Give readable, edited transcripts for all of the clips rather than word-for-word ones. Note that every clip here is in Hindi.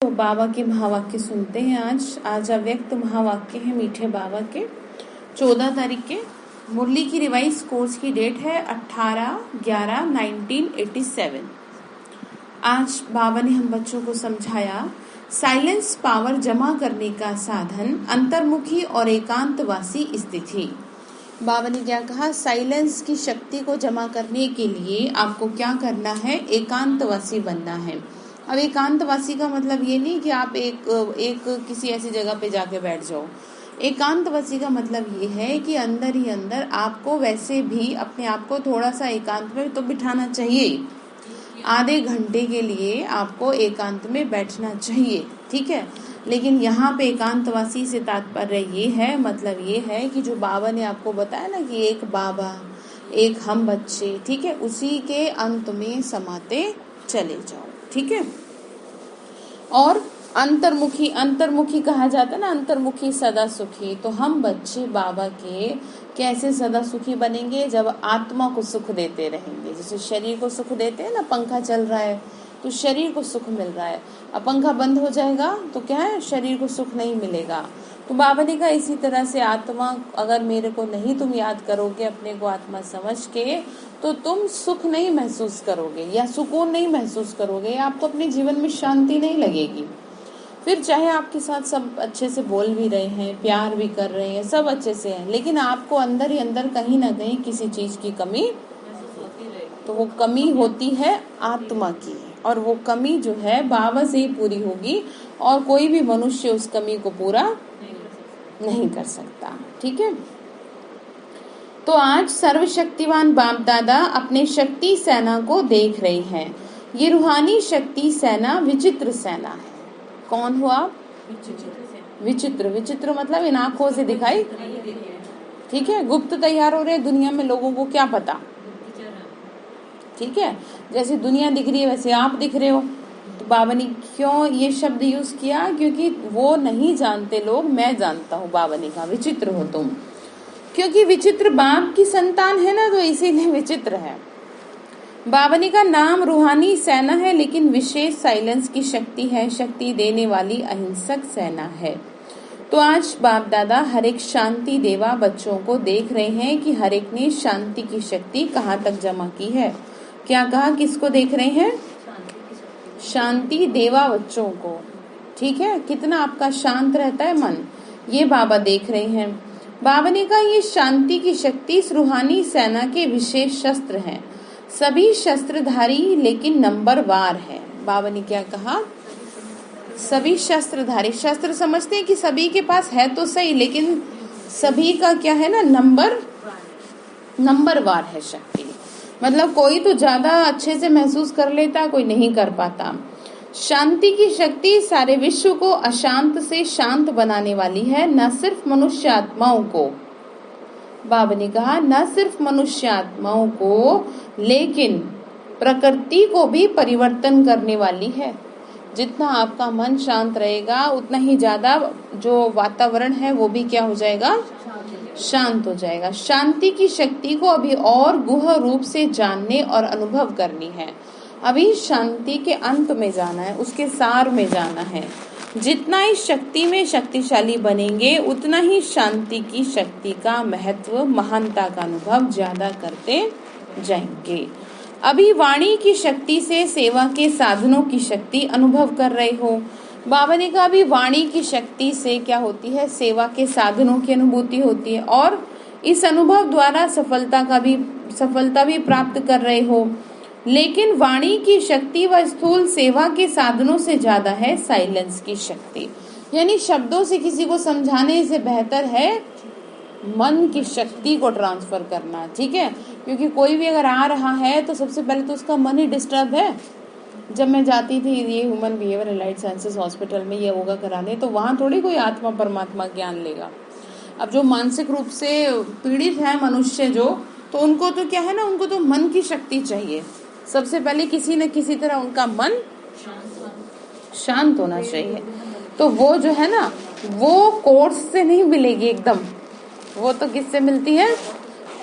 तो बाबा के महावाक्य सुनते हैं। आज अव्यक्त महावाक्य है मीठे बाबा के। 14 तारीख के मुरली की रिवाइज कोर्स की डेट है 18/11/1987। आज बाबा ने हम बच्चों को समझाया साइलेंस पावर जमा करने का साधन अंतर्मुखी और एकांतवासी स्थिति। बाबा ने क्या कहा? साइलेंस की शक्ति को जमा करने के लिए आपको क्या करना है? एकांतवासी बनना है। अब एकांतवासी का मतलब ये नहीं कि आप एक किसी ऐसी जगह पे जाके बैठ जाओ। एकांतवासी का मतलब ये है कि अंदर ही अंदर आपको वैसे भी अपने आप को थोड़ा सा एकांत में तो बिठाना चाहिए। आधे घंटे के लिए आपको एकांत में बैठना चाहिए, ठीक है। लेकिन यहाँ पे एकांतवासी से तात्पर्य ये है, मतलब ये है कि जो बाबा ने आपको बताया ना कि एक बाबा एक हम बच्चे, ठीक है, उसी के अंत में समाते चले जाओ, ठीक है। और अंतर्मुखी कहा जाता है ना, अंतर्मुखी सदा सुखी। तो हम बच्चे बाबा के कैसे सदा सुखी बनेंगे? जब आत्मा को सुख देते रहेंगे। जैसे शरीर को सुख देते हैं ना, पंखा चल रहा है तो शरीर को सुख मिल रहा है, अब पंखा बंद हो जाएगा तो क्या है, शरीर को सुख नहीं मिलेगा। तो बाबा ने कहा इसी तरह से आत्मा, अगर मेरे को नहीं तुम याद करोगे, अपने को आत्मा समझ के, तो तुम सुख नहीं महसूस करोगे या सुकून नहीं महसूस करोगे, आपको अपने जीवन में शांति नहीं लगेगी। फिर चाहे आपके साथ सब अच्छे से बोल भी रहे हैं, प्यार भी कर रहे हैं, सब अच्छे से है, लेकिन आपको अंदर ही अंदर कहीं ना कहीं किसी चीज की कमी, तो वो कमी होती है आत्मा की, और वो कमी जो है बाबा से ही पूरी होगी, और कोई भी मनुष्य उस कमी को पूरा नहीं कर सकता, ठीक है। तो आज सर्वशक्तिवान बाप दादा अपने शक्ति सेना को देख रहे हैं। ये रूहानी शक्ति सेना विचित्र सेना है। कौन हो आप? विचित्र मतलब इन आंखों से दिखाई, ठीक है। गुप्त तैयार हो रहे हैं, दुनिया में लोगों को क्या पता, ठीक है। जैसे दुनिया दिख रही है वैसे आप दिख रहे हो। तो बाबा ने क्यों ये शब्द यूज किया? क्योंकि वो नहीं जानते लोग, मैं जानता हूँ। बाबा ने कहा विचित्र हो तुम, क्योंकि विचित्र बाप की संतान है ना, तो इसीलिए विचित्र है। बाबा ने का नाम रूहानी सेना है, लेकिन विशेष साइलेंस की शक्ति है, शक्ति देने वाली अहिंसक सेना है। तो आज बाप दादा हर एक शांति देवा बच्चों को देख रहे हैं कि हर एक ने शांति की शक्ति कहाँ तक जमा की है। क्या कहा? किसको देख रहे हैं? शांति देवा बच्चों को, ठीक है। कितना आपका शांत रहता है मन, ये बाबा देख रहे हैं। बाबा ने कहा ये शांति की शक्ति इस रूहानी सेना के विशेष शस्त्र हैं। सभी शस्त्रधारी लेकिन नंबरवार है। बाबा ने क्या कहा? सभी शस्त्रधारी, शस्त्र समझते हैं कि सभी के पास है तो सही, लेकिन सभी का क्या है ना, नंबरवार है शक्ति। मतलब कोई तो ज्यादा अच्छे से महसूस कर लेता, कोई नहीं कर पाता। शांति की शक्ति सारे विश्व को अशांत से शांत बनाने वाली है, न सिर्फ मनुष्य आत्माओं को। बाबा ने कहा न सिर्फ मनुष्य आत्माओं को, लेकिन प्रकृति को भी परिवर्तन करने वाली है। जितना आपका मन शांत रहेगा, उतना ही ज्यादा जो वातावरण है वो भी क्या हो जाएगा? शांत हो जाएगा। शांति की शक्ति को अभी और गुह रूप से जानने और अनुभव करनी है। अभी शांति के अंत में जाना है, उसके सार में जाना है। जितना इस शक्ति में शक्तिशाली बनेंगे, उतना ही शांति की शक्ति का महत्व, महानता का अनुभव ज्यादा करते जाएंगे। अभी वाणी की शक्ति से सेवा के साधनों की शक्ति अनुभव कर रहे हो। बाबा ने कहा अभी वाणी की शक्ति से क्या होती है? सेवा के साधनों की अनुभूति होती है, और इस अनुभव द्वारा सफलता भी प्राप्त कर रहे हो। लेकिन वाणी की शक्ति व स्थूल सेवा के साधनों से ज्यादा है साइलेंस की शक्ति। यानी शब्दों से किसी को समझाने से बेहतर है मन की शक्ति को ट्रांसफर करना, ठीक है। क्योंकि कोई भी अगर आ रहा है तो सबसे पहले तो उसका मन ही डिस्टर्ब है। जब मैं जाती थी ये human behaviour allied sciences hospital में ये योगा कराने, तो वहां थोड़ी कोई आत्मा परमात्मा ज्ञान लेगा। अब जो मानसिक रूप से पीड़ित है मनुष्य जो, तो उनको तो क्या है ना, उनको तो मन की शक्ति चाहिए। सबसे पहले किसी न किसी तरह उनका मन शांत होना चाहिए। तो वो जो है ना, वो कोर्स से नहीं मिलेगी एकदम, वो तो किससे मिलती है?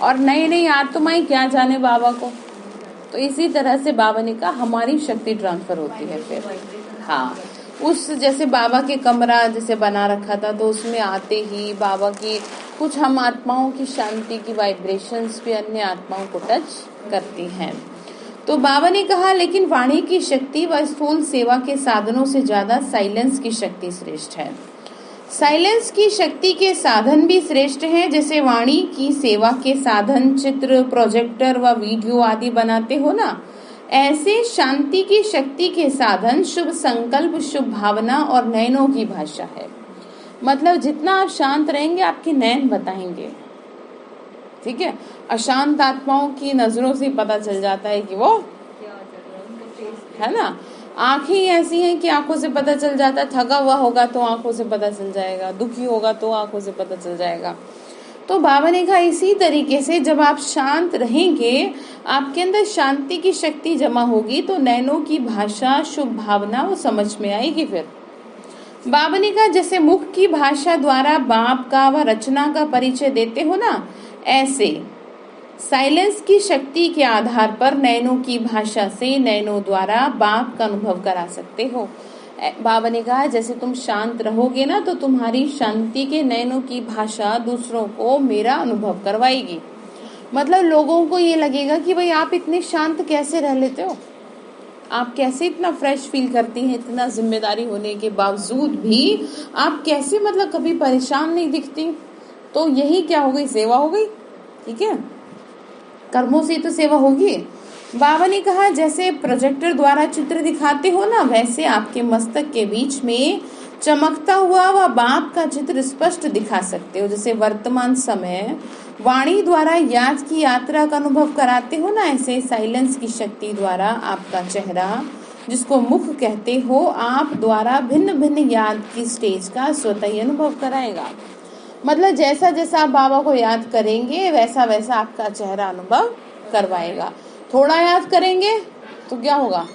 और नई नई आत्माएं क्या जाने बाबा को। तो इसी तरह से बाबा ने कहा हमारी शक्ति ट्रांसफर होती है फिर। हाँ, उस जैसे बाबा के कमरा जैसे बना रखा था, तो उसमें आते ही बाबा की कुछ हम आत्माओं की शांति की वाइब्रेशंस भी अन्य आत्माओं को टच करती हैं। तो बाबा ने कहा, लेकिन वाणी की शक्ति व स्थूल सेवा के साधनों से ज्यादा साइलेंस की शक्ति श्रेष्ठ है। साइलेंस की शक्ति के साधन भी श्रेष्ठ हैं, जैसे वाणी की सेवा के साधन चित्र, प्रोजेक्टर व वीडियो आदि बनाते हो ना, ऐसे शांति की शक्ति के साधन शुभ संकल्प, शुभ भावना और नयनों की भाषा है। मतलब जितना आप शांत रहेंगे आपके नयन बताएंगे, ठीक है। अशांत आत्माओं की नजरों से पता चल जाता है कि वो है ना। आंखें ऐसी हैं कि आंखों से पता चल जाता है, थका हुआ होगा तो आंखों से पता चल जाएगा, दुखी होगा तो आंखों से पता चल जाएगा। तो बाबा ने कहा इसी तरीके से जब आप शांत रहेंगे, आपके अंदर शांति की शक्ति जमा होगी, तो नैनों की भाषा, शुभ भावना वो समझ में आएगी। फिर बाबा ने कहा जैसे मुख की भाषा द्वारा बाप का व रचना का परिचय देते हो ना, ऐसे साइलेंस की शक्ति के आधार पर नैनों की भाषा से नैनों द्वारा बाप का अनुभव करा सकते हो। बाबा ने कहा जैसे तुम शांत रहोगे ना, तो तुम्हारी शांति के नैनों की भाषा दूसरों को मेरा अनुभव करवाएगी। मतलब लोगों को ये लगेगा कि भाई आप इतने शांत कैसे रह लेते हो, आप कैसे इतना फ्रेश फील करती हैं, इतना जिम्मेदारी होने के बावजूद भी आप कैसे मतलब कभी परेशान नहीं दिखती। तो यही क्या हो गई, सेवा हो गई, ठीक है। कर्मों से तो सेवा होगी। बाबा ने कहा जैसे प्रोजेक्टर द्वारा चित्र दिखाते हो ना, वैसे आपके मस्तक के बीच में चमकता हुआ व बाप का चित्र स्पष्ट दिखा सकते हो। जैसे वर्तमान समय वाणी द्वारा याद की यात्रा का अनुभव कराते हो ना, ऐसे साइलेंस की शक्ति द्वारा आपका चेहरा, जिसको मुख कहते हो, आप द्वारा भिन्न भिन्न याद की स्टेज का स्वतः ही अनुभव कराएगा। मतलब जैसा जैसा आप बाबा को याद करेंगे वैसा वैसा आपका चेहरा अनुभव करवाएगा। थोड़ा याद करेंगे तो क्या होगा,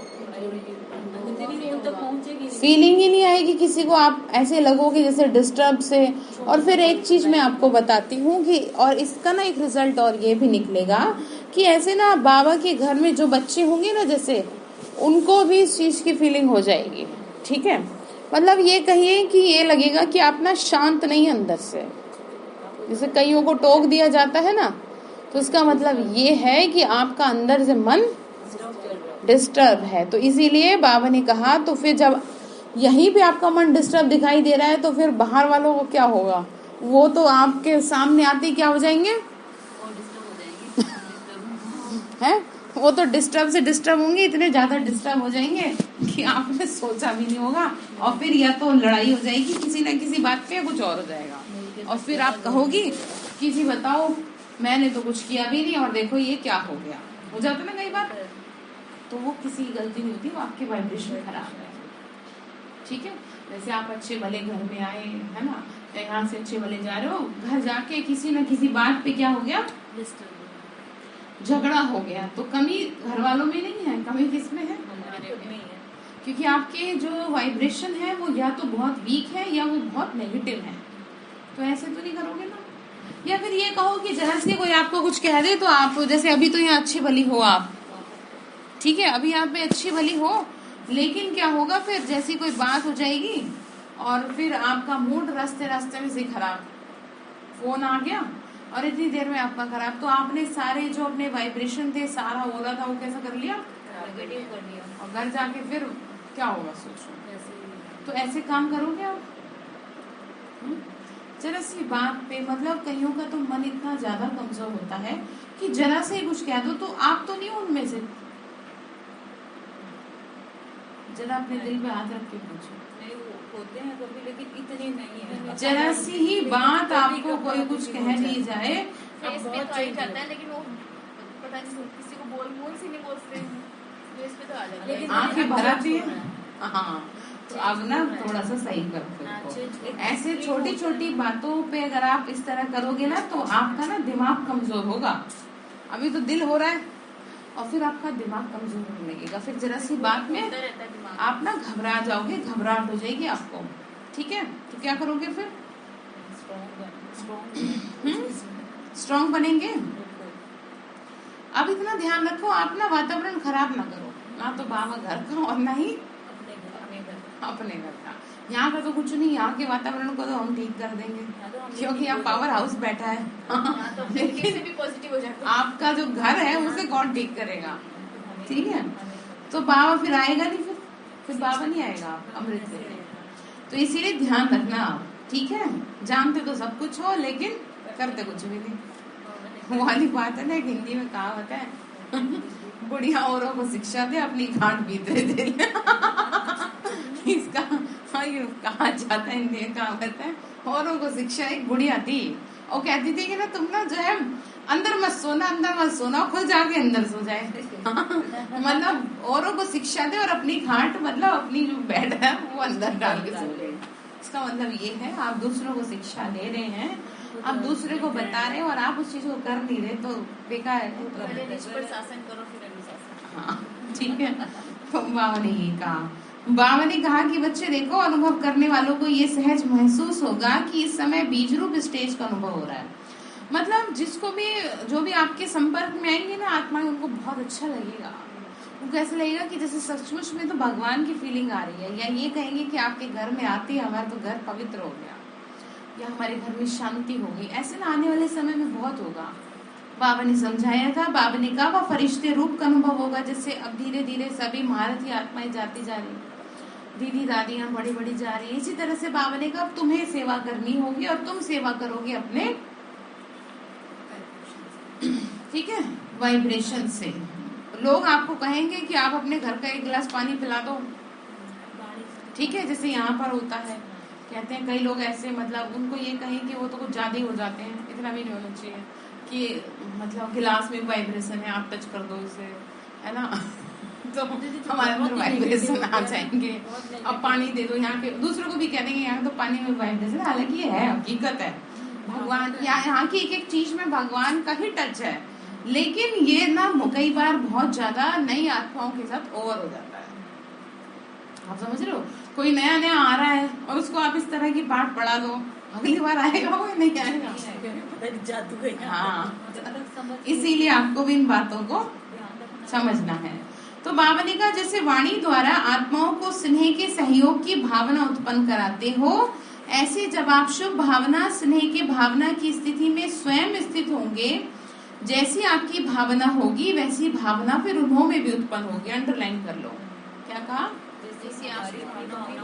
फीलिंग ही नहीं आएगी किसी को, आप ऐसे लगोगे जैसे डिस्टर्ब से। और फिर एक चीज मैं आपको बताती हूँ कि और इसका ना एक रिजल्ट और ये भी निकलेगा कि ऐसे ना बाबा के घर में जो बच्चे होंगे ना, जैसे उनको भी इस चीज की फीलिंग हो जाएगी, ठीक है। मतलब ये कहिए कि ये लगेगा कि आप ना शांत नहीं अंदर से। जैसे कईयों को टोक दिया जाता है ना, तो इसका मतलब ये है कि आपका अंदर से मन डिस्टर्ब है। तो इसीलिए बाबा ने कहा, तो फिर जब यहीं पे आपका मन डिस्टर्ब दिखाई दे रहा है, तो फिर बाहर वालों को क्या होगा, वो तो आपके सामने आते ही क्या हो जाएंगे हैं, वो तो डिस्टर्ब से डिस्टर्ब होंगे, इतने ज्यादा डिस्टर्ब हो जाएंगे कि आपने सोचा भी नहीं होगा। और फिर या तो लड़ाई हो जाएगी किसी न किसी बात पे, कुछ और हो जाएगा। और फिर आप कहोगी कि जी बताओ मैंने तो कुछ किया भी नहीं और देखो ये क्या हो गया, हो जाता ना कई बार। तो वो किसी की गलती नहीं होती, वो आपके वाइब्रेशन खराब है, ठीक है। जैसे आप अच्छे भले घर में आए है ना, यहाँ से अच्छे भले जा रहे हो, घर जाके किसी न किसी बात पे क्या हो गया, झगड़ा हो गया। तो कमी घर वालों में नहीं है, कमी किसमें है, हमारे में है। क्योंकि आपके जो वाइब्रेशन है वो या तो बहुत वीक है या वो बहुत नेगेटिव है। तो ऐसे तो नहीं करोगे ना। या फिर ये कहो कि जरा से कोई आपको कुछ कह दे तो आप, जैसे अभी तो यहाँ अच्छी भली हो आप, ठीक है, अभी यहाँ पे अच्छी भली हो, लेकिन क्या होगा फिर जैसी कोई बात हो जाएगी और फिर आपका मूड रास्ते रास्ते में से खराब, फोन आ गया और इतनी देर में आपका खराब, तो आपने सारे जो अपने वाइब्रेशन थे, सारा हो रहा था वो कैसा कर लिया, नेगेटिव कर लिया। और घर जाके फिर क्या होगा सोचो। तो ऐसे काम करोगे आप, जरा सी बात पे, मतलब कईयों का तो मन इतना ज्यादा कमजोर होता है कि जरा से कुछ कह दो तो आप तो नहीं उनमें से, जरा अपने दिल पे हाथ रख के पूछो, होते हैं कभी लेकिन इतने नहीं है। जरा सी ही बात आपको कोई कुछ कह दी जाए, फेस पे तो आ ही जाता है, लेकिन वो पता नहीं किसी को बोल से नहीं बोलते हैं, फेस पे तो आ जाता है, आंखें भर आती है। हाँ, तो अब ना थोड़ा सा सही करो। ऐसे छोटी छोटी बातों पे अगर आप इस तरह करोगे ना, तो आपका ना दिमाग कमजोर होगा। अभी तो दिल हो रहा है और फिर आपका दिमाग कमजोर होने लगेगा, फिर जरा सी बात में आप ना घबरा जाओगे, घबराहट हो जाएगी आपको, ठीक है। तो क्या करोगे फिर, स्ट्रॉन्ग बनेंगे। अब इतना ध्यान रखो आप ना वातावरण खराब ना करो, ना तो बाबा घर का और ना ही अपने घर का। यहाँ का तो कुछ नहीं, यहाँ के वातावरण को तो हम ठीक कर देंगे क्योंकि यहाँ पावर हाउस बैठा है। लेकिन भी पॉजिटिव हो जाता है। आपका जो घर है उसे कौन ठीक करेगा? ठीक है, तो बाबा फिर आएगा नहीं, फिर बाबा नहीं आएगा अमृत लेने। तो इसीलिए ध्यान रखना आप, ठीक है? जानते तो सब कुछ हो लेकिन करते कुछ भी नहीं। वो वाली बात है ना, हिंदी में कहावत है, बुढ़िया औरों को शिक्षा दे, अपनी खाट भीतरे दे। इसका कहा जाता है, हिंदी में कहावत है, औरों को शिक्षा। एक बुढ़िया थी, वो कहती थी कि ना तुम ना जो है अंदर मत सोना, खुद जाके अंदर सो जाए। मतलब औरों को शिक्षा दे और अपनी खाट, मतलब अपनी जो बेड है वो अंदर डाल के सो जाए। इसका मतलब ये है, आप दूसरों को शिक्षा दे रहे हैं, आप दूसरे को बता रहे हैं और आप उस चीज को कर नहीं रहे तो बेकार है। पहले निज पर शासन करो फिर अनुशासन। हाँ, ठीक है। तो बाबा ने कहा कि बच्चे देखो, अनुभव करने वालों को ये सहज महसूस होगा कि इस समय बीज रूप स्टेज का अनुभव हो रहा है। मतलब जिसको भी, जो भी आपके संपर्क में आएंगे ना आत्माएं, उनको बहुत अच्छा लगेगा। उनको ऐसा लगेगा कि जैसे सचमुच में तो भगवान की फीलिंग आ रही है, या ये कहेंगे कि आपके घर में आते ही हमारा तो घर पवित्र हो गया, या हमारे घर में शांति होगी। ऐसे ना आने वाले समय में बहुत होगा। बाबा ने समझाया था, बाबा ने कहा वह फरिश्ते रूप का अनुभव होगा, जिससे अब धीरे धीरे सभी महारथी आत्माएं जाती जा रही, दीदी दादियां बड़ी बड़ी जा रही है। इसी तरह से बाबा ने कहा तुम्हें सेवा करनी होगी और तुम सेवा करोगे अपने, ठीक है, वाइब्रेशन से। लोग आपको कहेंगे कि आप अपने घर का एक गिलास पानी पिला दो, ठीक है, जैसे यहाँ पर होता है। कहते हैं कई लोग ऐसे, मतलब उनको ये कहें कि वो तो कुछ ज्यादा ही हो जाते हैं, इतना भी नहीं होना चाहिए कि मतलब गिलास में वाइब्रेशन है, आप टच कर दो इसे, है ना, तो हमारे अंदर वाइब्रेशन आ जाएंगे। अब पानी दे दो, यहाँ के दूसरों को भी कह देंगे यहाँ तो पानी में वाइब्रेशन, हालांकि ये है, हकीकत है। भगवान यहाँ की एक एक चीज में भगवान का ही टच है, लेकिन ये ना कई बार बहुत ज्यादा नई आत्माओं के साथ ओवर हो जाता है। आप समझ रहे हो? कोई नया नया आ रहा है और उसको आप इस तरह की पाठ पढ़ा दो, अगली बार आएगा वो नहीं आएगा। हाँ, इसीलिए आपको भी इन बातों को समझना है। तो बाबा ने कहा जैसे वाणी द्वारा आत्माओं को स्नेह के सहयोग की भावना उत्पन्न कराते हो, ऐसे जब आप शुभ भावना स्नेह के भावना की स्थिति में स्वयं स्थित होंगे, जैसी आपकी भावना होगी वैसी भावना फिर उन्हों में भी उत्पन्न होगी। अंडरलाइन कर लो, क्या कहा? जैसी आपकी भावना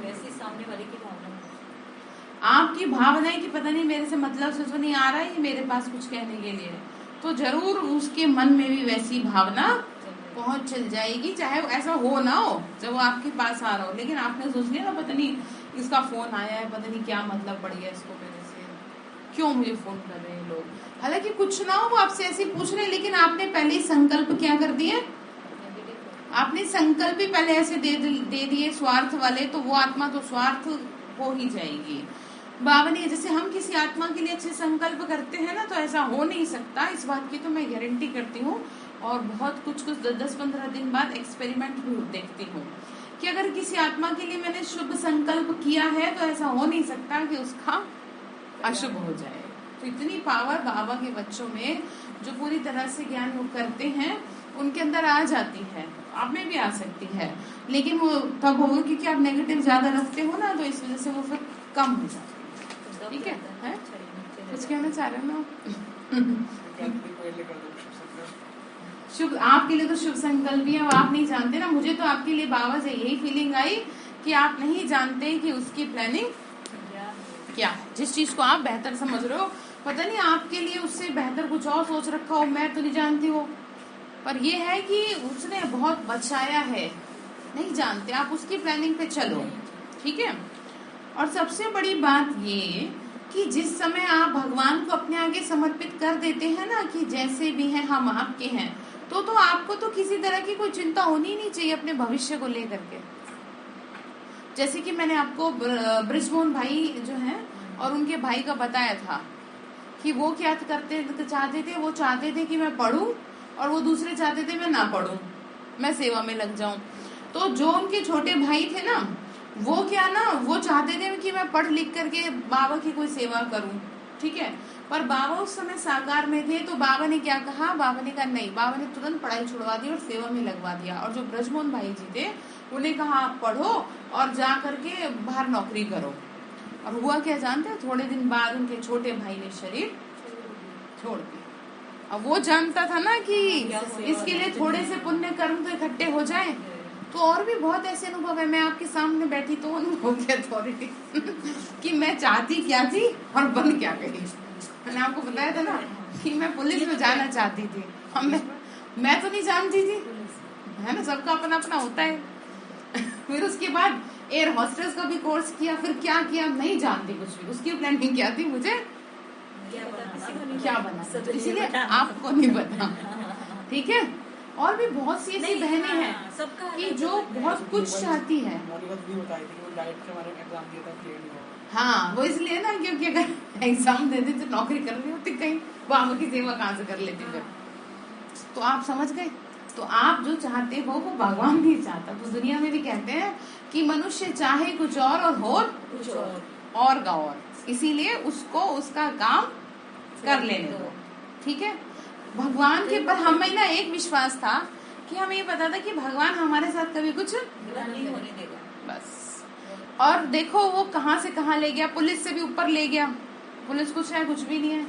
वैसी सामने वाले की भावना। आपकी भावना है कि पता नहीं मेरे से मतलब से तो नहीं आ रहा है, मेरे पास कुछ कहने के लिए, तो जरूर उसके मन में भी वैसी भावना पहुंच चल जाएगी, चाहे ऐसा हो ना हो जब वो आपके पास आ रहा हो। लेकिन आपने सोच लिया ना, पता नहीं इसका फोन आया है, पता नहीं क्या मतलब पड़ गया इसको मेरे से, क्यों मुझे फोन कर रहे हैं लोग। हालांकि कुछ ना हो, वो आपसे ऐसे पूछ रहे हैं, लेकिन आपने पहले ही संकल्प क्या कर दिए, आपने संकल्प ही पहले ऐसे दे दिए स्वार्थ वाले, तो वो आत्मा तो स्वार्थ हो ही जाएगी। बाबा ने, जैसे हम किसी आत्मा के लिए अच्छे संकल्प करते हैं ना, तो ऐसा हो नहीं सकता, इस बात की तो मैं गारंटी करती हूँ। और बहुत कुछ 10-15 दिन बाद एक्सपेरिमेंट भी देखती हूँ कि अगर किसी आत्मा के लिए मैंने शुभ संकल्प किया है तो ऐसा हो नहीं सकता कि उसका अशुभ हो जाए। तो इतनी पावर बाबा के बच्चों में, जो पूरी तरह से ज्ञान योग करते हैं, उनके अंदर आ जाती है, आप में भी आ सकती है, लेकिन वो तब होगा क्योंकि आप नेगेटिव ज्यादा रखते हो ना, तो इस वजह से वो फिर कम हो जाती है। ठीक है? कुछ कहना चाह रहे हो ना? शुभ आपके लिए तो शुभ संकल्प ही है, आप नहीं जानते ना। मुझे तो आपके लिए बाबा से यही फीलिंग आई कि आप नहीं जानते कि उसकी प्लानिंग क्या है। जिस चीज को आप बेहतर समझ रहे हो, पता नहीं आपके लिए उससे बेहतर कुछ और सोच रखा हो, मैं तो नहीं जानती हो, पर ये है कि उसने बहुत बचाया है, नहीं जानते आप, उसकी प्लानिंग पे चलो, ठीक है। और सबसे बड़ी बात ये कि जिस समय आप भगवान को अपने आगे समर्पित कर देते हैं ना, कि जैसे भी हैं हम आपके हैं, तो आपको तो किसी तरह की कोई चिंता होनी नहीं चाहिए अपने भविष्य को लेकर के। जैसे कि मैंने आपको ब्रिजमोहन भाई जो हैं और उनके भाई का बताया था कि वो क्या चाहते थे, वो चाहते थे कि मैं पढूं, और वो दूसरे चाहते थे मैं ना पढूं, मैं सेवा में लग जाऊं। तो जो उनके छोटे भाई थे ना, वो क्या ना, वो चाहते थे कि मैं पढ़ लिख करके बाबा की कोई सेवा करूं, ठीक है। पर बाबा उस समय साकार में थे, तो बाबा ने क्या कहा, बाबा ने कहा नहीं, बाबा ने तुरंत पढ़ाई छुड़वा दी और सेवा में लगवा दिया। और जो ब्रजमोहन भाई जी थे उन्हें कहा आप पढ़ो और जा करके बाहर नौकरी करो। और हुआ क्या जानते हैं, थोड़े दिन बाद उनके छोटे भाई ने शरीर छोड़ दिया। अब वो जानता था ना कि इसके लिए थोड़े से पुण्य कर्म तो इकट्ठे हो जाए। तो और भी बहुत ऐसे अनुभव है, मैं आपके सामने बैठी तो अनुभव की अथॉरिटी कि मैं चाहती क्या थी और बन क्या गई। मैंने आपको बताया था ना कि मैं पुलिस में जाना चाहती थी, मैं तो नहीं जानती थी, है ना, सबका अपना अपना होता है। फिर उसके बाद एयर होस्टेस का भी कोर्स किया, फिर क्या किया नहीं जानती कुछ भी, उसकी प्लानिंग क्या थी, मुझे क्या बना, तो इसीलिए आपको नहीं पता, ठीक है। और भी बहुत सी ऐसी बहनें हैं कि जो बहुत कुछ चाहती है। हाँ, वो इसलिए ना क्योंकि अगर एग्जाम देती तो नौकरी करनी होती कहीं, बाबा की सेवा कहाँ से कर लेती फिर। तो आप समझ गए, तो आप जो चाहते हो वो भगवान भी चाहता। तो दुनिया में भी कहते हैं कि मनुष्य चाहे कुछ और हो कुछ और का और, इसीलिए उसको उसका काम कर लेने दो, ठीक है। भगवान के पर हमें ना एक विश्वास था कि हमें ये पता था कि भगवान हमारे साथ कभी कुछ नहीं होने देगा, बस। और देखो वो कहाँ से कहाँ ले गया, पुलिस से भी ऊपर ले गया। पुलिस कुछ है, कुछ भी नहीं है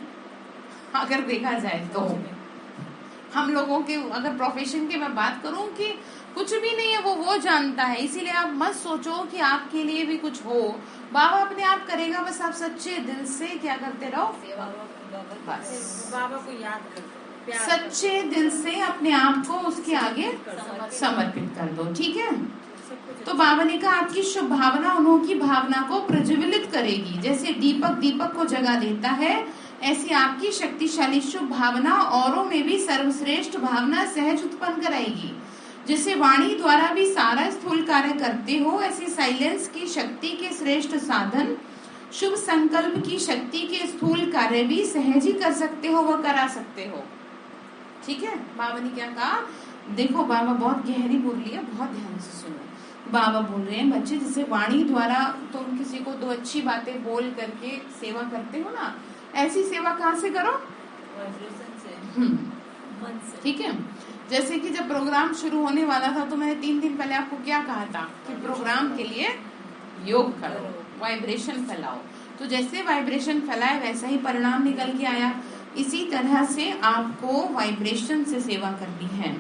अगर देखा जाए तो। हम लोगों के अगर प्रोफेशन की मैं बात करूं कि कुछ भी नहीं है, वो जानता है। इसीलिए आप मत सोचो कि आपके लिए भी कुछ हो, बाबा अपने आप करेगा, बस आप सच्चे दिल से क्या करते रहो, बस बाबा को याद करो, सच्चे दिल से अपने आप को उसके आगे समर्पित कर दो, ठीक है। तो बाबा ने कहा आपकी शुभ भावना उन्हों की भावना को प्रज्वलित करेगी, जैसे दीपक दीपक को जगा देता है, ऐसी आपकी शक्तिशाली शुभ भावना औरों में भी सर्वश्रेष्ठ भावना सहज उत्पन्न कराएगी। जैसे वाणी द्वारा भी सारा स्थूल कार्य करते हो, ऐसे साइलेंस की शक्ति के श्रेष्ठ साधन शुभ संकल्प की शक्ति के स्थूल कार्य भी सहज ही कर सकते हो, वह करा सकते हो, ठीक है। बाबा ने क्या कहा, देखो बाबा बहुत गहरी बोल रही है, बहुत ध्यान से सुनो। बाबा बोल रहे हैं बच्चे, जैसे वाणी द्वारा तुम किसी को दो अच्छी बातें बोल करके सेवा करते हो ना, ऐसी सेवा कहाँ से करो, ठीक है। जैसे कि जब प्रोग्राम शुरू होने वाला था तो मैंने 3 दिन पहले आपको क्या कहा था कि प्रोग्राम के लिए योग करो, वाइब्रेशन फैलाओ। तो जैसे वाइब्रेशन फैलाए वैसा ही परिणाम निकल के आया। इसी तरह से आपको वाइब्रेशन से सेवा करनी है।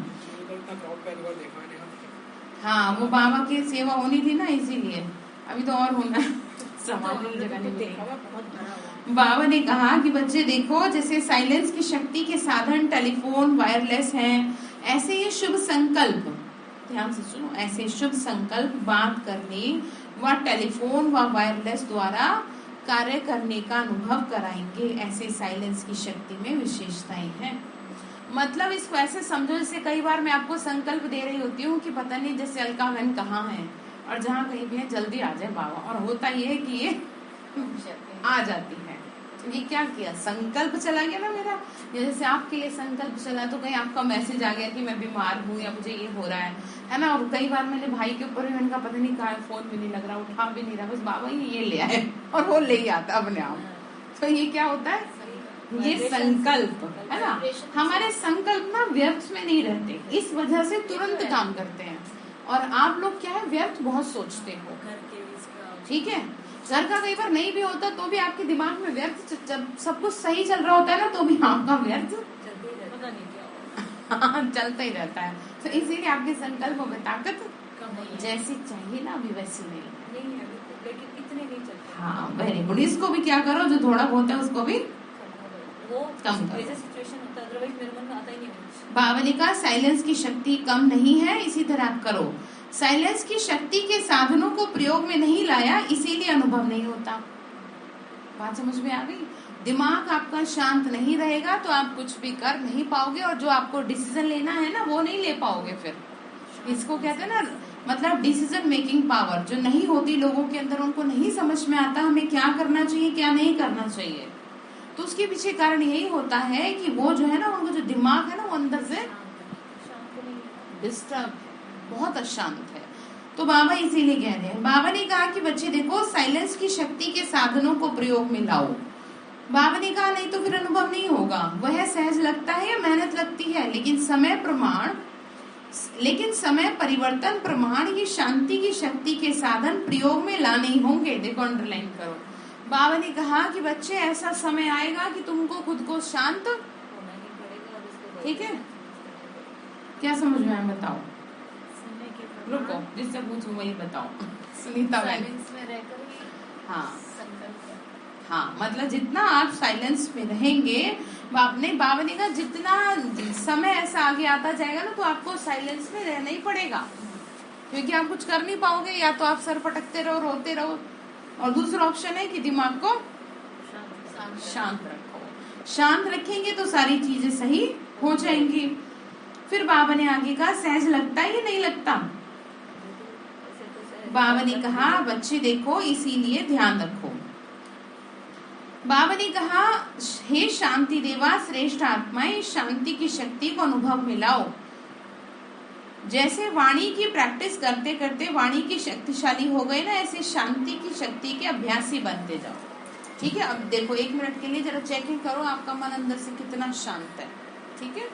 हाँ, वो बाबा की सेवा होनी थी ना, इसीलिए अभी तो और होना जगह नहीं। बाबा ने कहा कि बच्चे देखो, जैसे साइलेंस की शक्ति के साधन टेलीफोन वायरलेस हैं, ऐसे ये शुभ संकल्प, ध्यान से सुनो, ऐसे शुभ संकल्प बात करने व टेलीफोन व वायरलेस द्वारा कार्य करने का अनुभव कराएंगे। ऐसे साइलेंस की शक्ति में विशेषताएं हैं। मतलब इसको ऐसे समझो, जैसे कई बार मैं आपको संकल्प दे रही होती हूँ कि पता नहीं जैसे अलका बहन कहाँ है और जहाँ कहीं भी है जल्दी आ जाए बाबा, और होता ये है कि ये आ जाती है। ये क्या किया, संकल्प चला गया ना मेरा। जैसे आपके लिए संकल्प चला तो कहीं आपका मैसेज आ गया कि मैं बीमार हूँ या मुझे ये हो रहा है ना। और कई बार मैंने भाई के ऊपर भी मैंने कहा पता नहीं कहा, फोन भी नहीं लग रहा, उठा भी नहीं रहा, बस बाबा ये ले आए और वो ले ही आता अपने आप। तो ये क्या होता है, ये संकल्प है ना। हमारे संकल्प ना व्यर्थ में नहीं रहते, इस वजह से तुरंत काम करते हैं। और आप लोग क्या है, व्यर्थ बहुत सोचते हो, ठीक है। घर का कई बार नहीं भी होता तो भी आपके दिमाग में व्यर्थ, जब सब कुछ सही चल रहा होता है ना तो भी आपका व्यर्थ चलता ही रहता है। तो इसीलिए आपके संकल्प में ताकत जैसी चाहिए ना अभी वैसी नहीं है, लेकिन इतने नहीं चलते। हाँ, वेरी गुड। इसको भी क्या करो, जो थोड़ा बहुत है उसको भी कम करो। बाबा ने कहा साइलेंस की शक्ति कम नहीं है, इसी तरह आप करो। साइलेंस की शक्ति के साधनों को प्रयोग में नहीं लाया, इसीलिए अनुभव नहीं होता। बात समझ में आ गई। दिमाग आपका शांत नहीं रहेगा तो आप कुछ भी कर नहीं पाओगे, और जो आपको डिसीजन लेना है ना वो नहीं ले पाओगे। फिर इसको कहते हैं ना, मतलब डिसीजन मेकिंग पावर जो नहीं होती लोगों के अंदर, उनको नहीं समझ में आता हमें क्या करना चाहिए क्या नहीं करना चाहिए। तो उसके पीछे कारण यही होता है कि वो जो है ना, उनको जो दिमाग है ना वो अंदर से डिस्टर्ब, बहुत अशांत है। तो बाबा इसीलिए कह रहे हैं, बाबा ने कहा कि बच्चे देखो साइलेंस की शक्ति के साधनों को प्रयोग में लाओ। बाबा ने कहा नहीं तो फिर अनुभव नहीं होगा। वह सहज लगता है या मेहनत लगती है, लेकिन समय परिवर्तन प्रमाण ये शांति की शक्ति के साधन प्रयोग में लाने ही होंगे। देखो अंडरलाइन करो। बाबा ने कहा कि बच्चे ऐसा समय आएगा कि तुमको खुद को शांत, ठीक है, क्या समझ में आया बताओ? रुको, जिससे पूछूं वही बताओ। सुनीता में हाँ हाँ, मतलब जितना आप साइलेंस में रहेंगे, बाबा ने कहा जितना समय ऐसा आगे आता जाएगा ना, तो आपको साइलेंस में रहना ही पड़ेगा, क्योंकि आप कुछ कर नहीं पाओगे। या तो आप सर पटकते रहो, रोते रहो, और दूसरा ऑप्शन है कि दिमाग को शांत रखो। शांत रखेंगे तो सारी चीजें सही हो जाएंगी। फिर बाबा ने आगे कहा सहज लगता है या नहीं लगता? बाबा ने कहा बच्चे देखो, इसीलिए ध्यान रखो। बाबा ने कहा हे शांति देवा, श्रेष्ठ आत्माएं, शांति की शक्ति को अनुभव में लाओ। जैसे वाणी की प्रैक्टिस करते करते वाणी की शक्तिशाली हो गए ना, ऐसे शांति की शक्ति के अभ्यासी बनते जाओ। ठीक है, अब देखो 1 मिनट के लिए जरा चेकिंग करो आपका मन अंदर से कितना शांत है। ठीक है,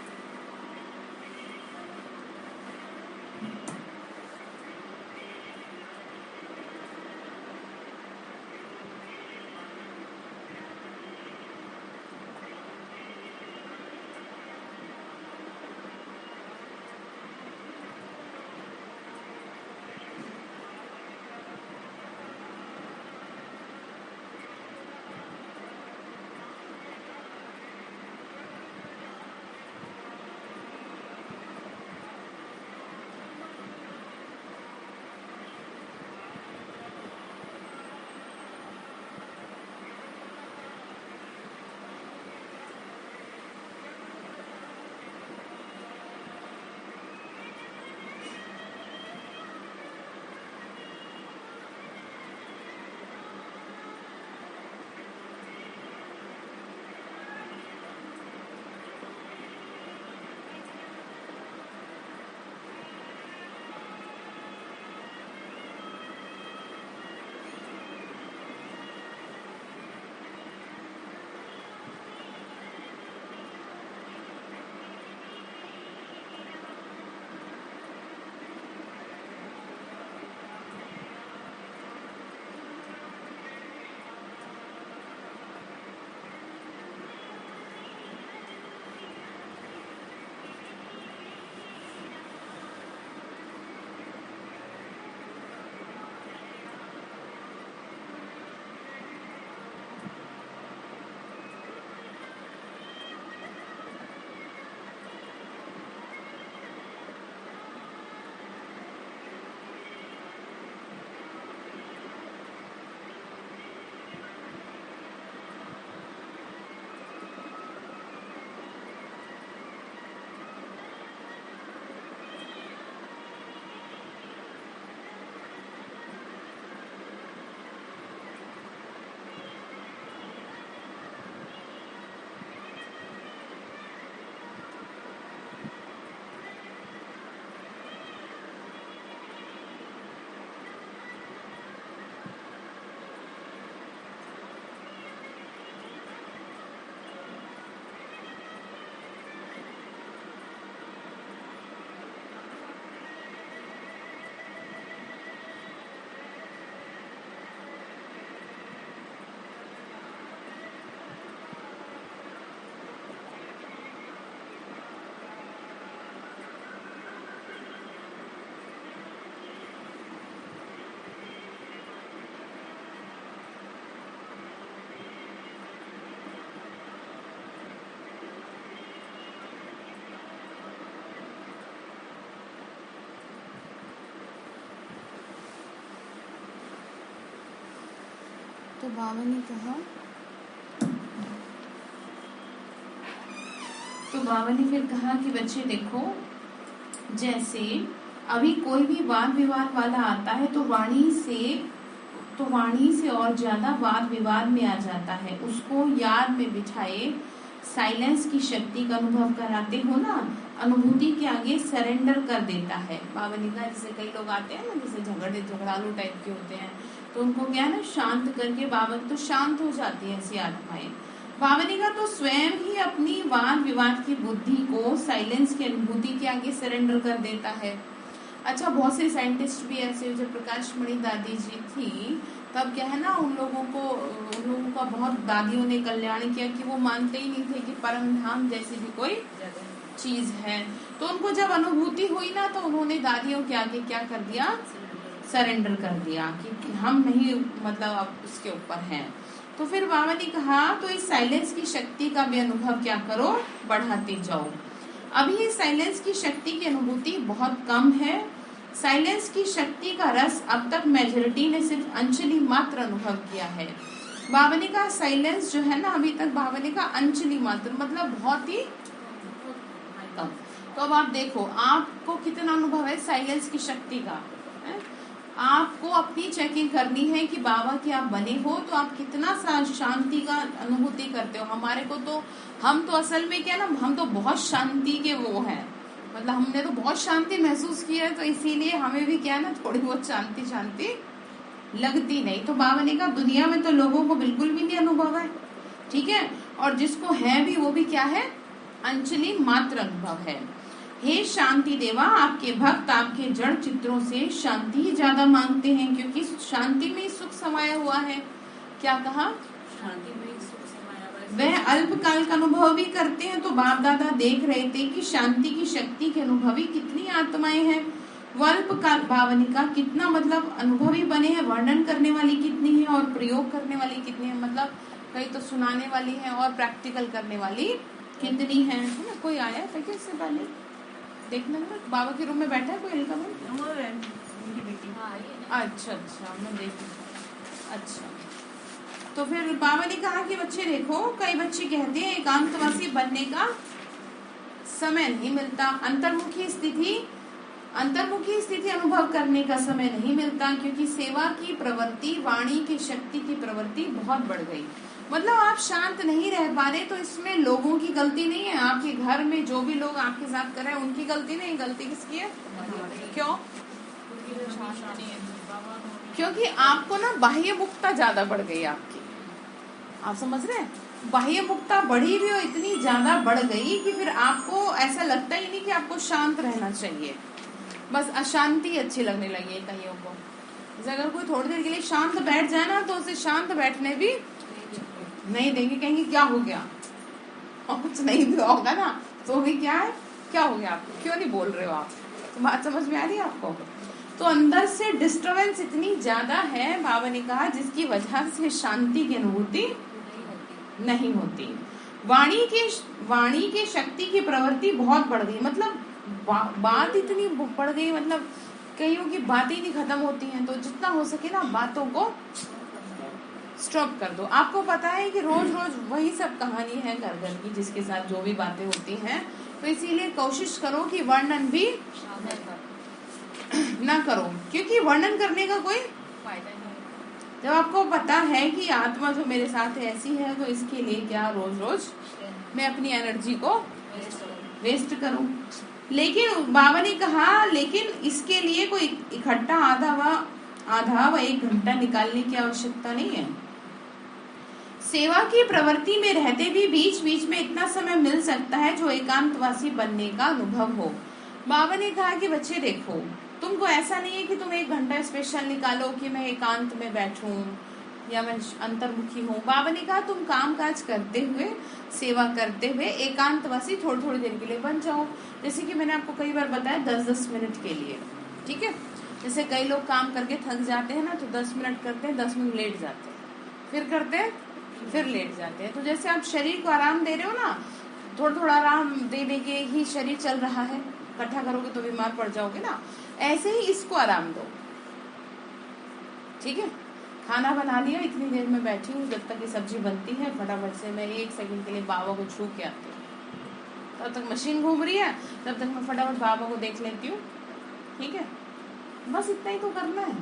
तो बाबा ने कहा, तो बाबा ने फिर कहा कि बच्चे देखो, जैसे अभी कोई भी वाद विवाद वाला आता है तो वाणी से और ज्यादा वाद विवाद में आ जाता है। उसको याद में बिठाए साइलेंस की शक्ति का अनुभव कराते हो ना, अनुभूति के आगे सरेंडर कर देता है। बाबा ने कहा जैसे कई लोग आते हैं ना, जैसे झगड़ालू टाइप के होते हैं, तो उनको क्या है ना, शांत करके बाबा तो शांत हो जाती है ऐसी आत्माएं। भावनिका तो स्वयं ही अपनी वाद विवाद की बुद्धि को साइलेंस की अनुभूति के आगे सरेंडर कर देता है। अच्छा, बहुत से साइंटिस्ट भी ऐसे, जब प्रकाश मणि दादी जी थी तब क्या है ना, उन लोगों का बहुत दादियों ने कल्याण किया कि वो मानते ही नहीं थे कि परम धाम जैसी भी कोई चीज है। तो उनको जब अनुभूति हुई ना, तो उन्होंने दादियों के आगे क्या कर दिया, सरेंडर कर दिया कि हम नहीं, मतलब अब उसके ऊपर हैं। तो फिर बाबा ने कहा तो इस साइलेंस की शक्ति का भी अनुभव क्या करो, बढ़ाते जाओ। अभी ये साइलेंस की शक्ति की अनुभूति बहुत कम है। साइलेंस की शक्ति का रस अब तक मेजॉरिटी ने सिर्फ अंशली मात्र अनुभव किया है। बाबा ने कहा साइलेंस जो है ना, अभी तक बाबा ने कहा अंशली मात्र, मतलब बहुत ही कम। तो अब आप देखो आपको कितना अनुभव है साइलेंस की शक्ति का, है? आपको अपनी चेकिंग करनी है कि बाबा की आप बने हो तो आप कितना शांति का अनुभूति करते हो। हमारे को तो, हम तो असल में क्या ना, हम तो बहुत शांति के वो हैं, मतलब हमने तो बहुत शांति महसूस की है, तो इसीलिए हमें भी क्या ना थोड़ी बहुत शांति लगती नहीं। तो बाबा ने कहा दुनिया में तो लोगों को बिल्कुल भी नहीं अनुभव है, ठीक है, और जिसको है भी वो भी क्या है, अंशली मात्र अनुभव है। हे शांति देवा, आपके भक्त आपके जड़ चित्रों से शांति ही ज्यादा मांगते हैं, क्योंकि शांति में सुख समाया हुआ है। क्या कहा, शांति में सुख समाया हुआ है। वह अल्पकाल का अनुभव भी करते हैं। तो बाप दादा देख रहे थे कि शांति की शक्ति के अनुभवी कितनी आत्माएं हैं, वो अल्पकाल भावनिका कितना मतलब अनुभवी बने हैं, वर्णन करने वाली कितनी है और प्रयोग करने वाली कितनी है, मतलब कई तो सुनाने वाली है और प्रैक्टिकल करने वाली कितनी है ना। कोई आया था क्या इससे पहले, देखना ना, बाबा के रूम में बैठा है कोई हल्का में? अच्छा, मैं देखी। अच्छा, तो फिर बाबा ने कहा कि बच्चे देखो, कई बच्चे कहते हैं एकांतवासी बनने का समय नहीं मिलता, अंतर्मुखी स्थिति अनुभव करने का समय नहीं मिलता, क्योंकि सेवा की प्रवृत्ति, वाणी की शक्ति की प्रवृत्ति बहुत बढ़ गई। मतलब आप शांत नहीं रह पा रहे, तो इसमें लोगों की गलती नहीं है, आपके घर में जो भी लोग आपके साथ कर रहे हैं उनकी गलती नहीं, गलती किसकी है? क्यों? क्योंकि आपको ना बाह्य मुक्ता ज्यादा बढ़ गई आपकी, आप समझ रहे हैं, बाह्य मुक्ता बढ़ी भी और इतनी ज्यादा बढ़ गई कि फिर आपको ऐसा लगता ही नहीं कि आपको शांत रहना चाहिए, बस अशांति अच्छी लगने लगी है कईयों को। अगर कोई थोड़ी देर के लिए शांत बैठ जाए ना, तो उसे शांत बैठने भी नहीं देंगे, कहेंगे क्या हो गया, और कुछ नहीं भी होगा ना तो भी क्या है, क्या हो गया आपको, क्यों नहीं बोल रहे हो आप, तो बात समझ में आ रही है आपको? तो अंदर से डिस्टर्बेंस इतनी ज्यादा है, बाबा ने कहा, जिसकी वजह से शांति की अनुभूति नहीं होती। वाणी की शक्ति की प्रवृत्ति बहुत बढ़ गई, मतलब बात इतनी बढ़ गई, मतलब कईयों की बातें नहीं खत्म होती हैं। तो जितना हो सके ना बातों को स्टॉप कर दो। आपको पता है कि रोज रोज वही सब कहानी है घर घर की, जिसके साथ जो भी बातें होती हैं, तो इसीलिए कोशिश करो कि वर्णन भी ना करो, क्योंकि वर्णन करने का कोई फायदा नहीं। जब आपको पता है कि आत्मा जो मेरे साथ ऐसी है, तो इसके लिए क्या रोज रोज मैं अपनी एनर्जी को वेस्ट करूं। लेकिन बाबा ने कहा, लेकिन इसके लिए कोई इकट्ठा आधा व 1 घंटा निकालने की आवश्यकता नहीं है। सेवा की प्रवृत्ति में रहते भी बीच बीच में इतना समय मिल सकता है जो एकांतवासी बनने का अनुभव हो। बाबा ने कहा कि बच्चे देखो, तुमको ऐसा नहीं है कि तुम 1 घंटा स्पेशल निकालो कि मैं एकांत में बैठूं या मैं अंतर्मुखी हूँ। बाबा ने कहा तुम काम काज करते हुए, सेवा करते हुए एकांतवासी थोड़ी देर के लिए बन जाओ। जैसे कि मैंने आपको कई बार बताया 10-10 मिनट के लिए, ठीक है। जैसे कई लोग काम करके थक जाते हैं ना, तो 10 मिनट करते हैं, 10 मिनट लेट जाते हैं, फिर करते हैं, फिर लेट जाते हैं। तो जैसे आप शरीर को आराम दे रहे हो ना, थोड़ा आराम दे दे के ही शरीर चल रहा है, इकट्ठा करोगे तो बीमार पड़ जाओगे ना, ऐसे ही इसको आराम दो, ठीक है। खाना बना लिया, इतनी देर में बैठी हूँ, जब तक ये सब्जी बनती है फटाफट से मैं 1 सेकंड के लिए बाबा को छू के आती हूँ। तब तक मशीन घूम रही है, तब तक मैं फटाफट बाबा को देख लेती हूँ, ठीक है। बस इतना ही तो करना है,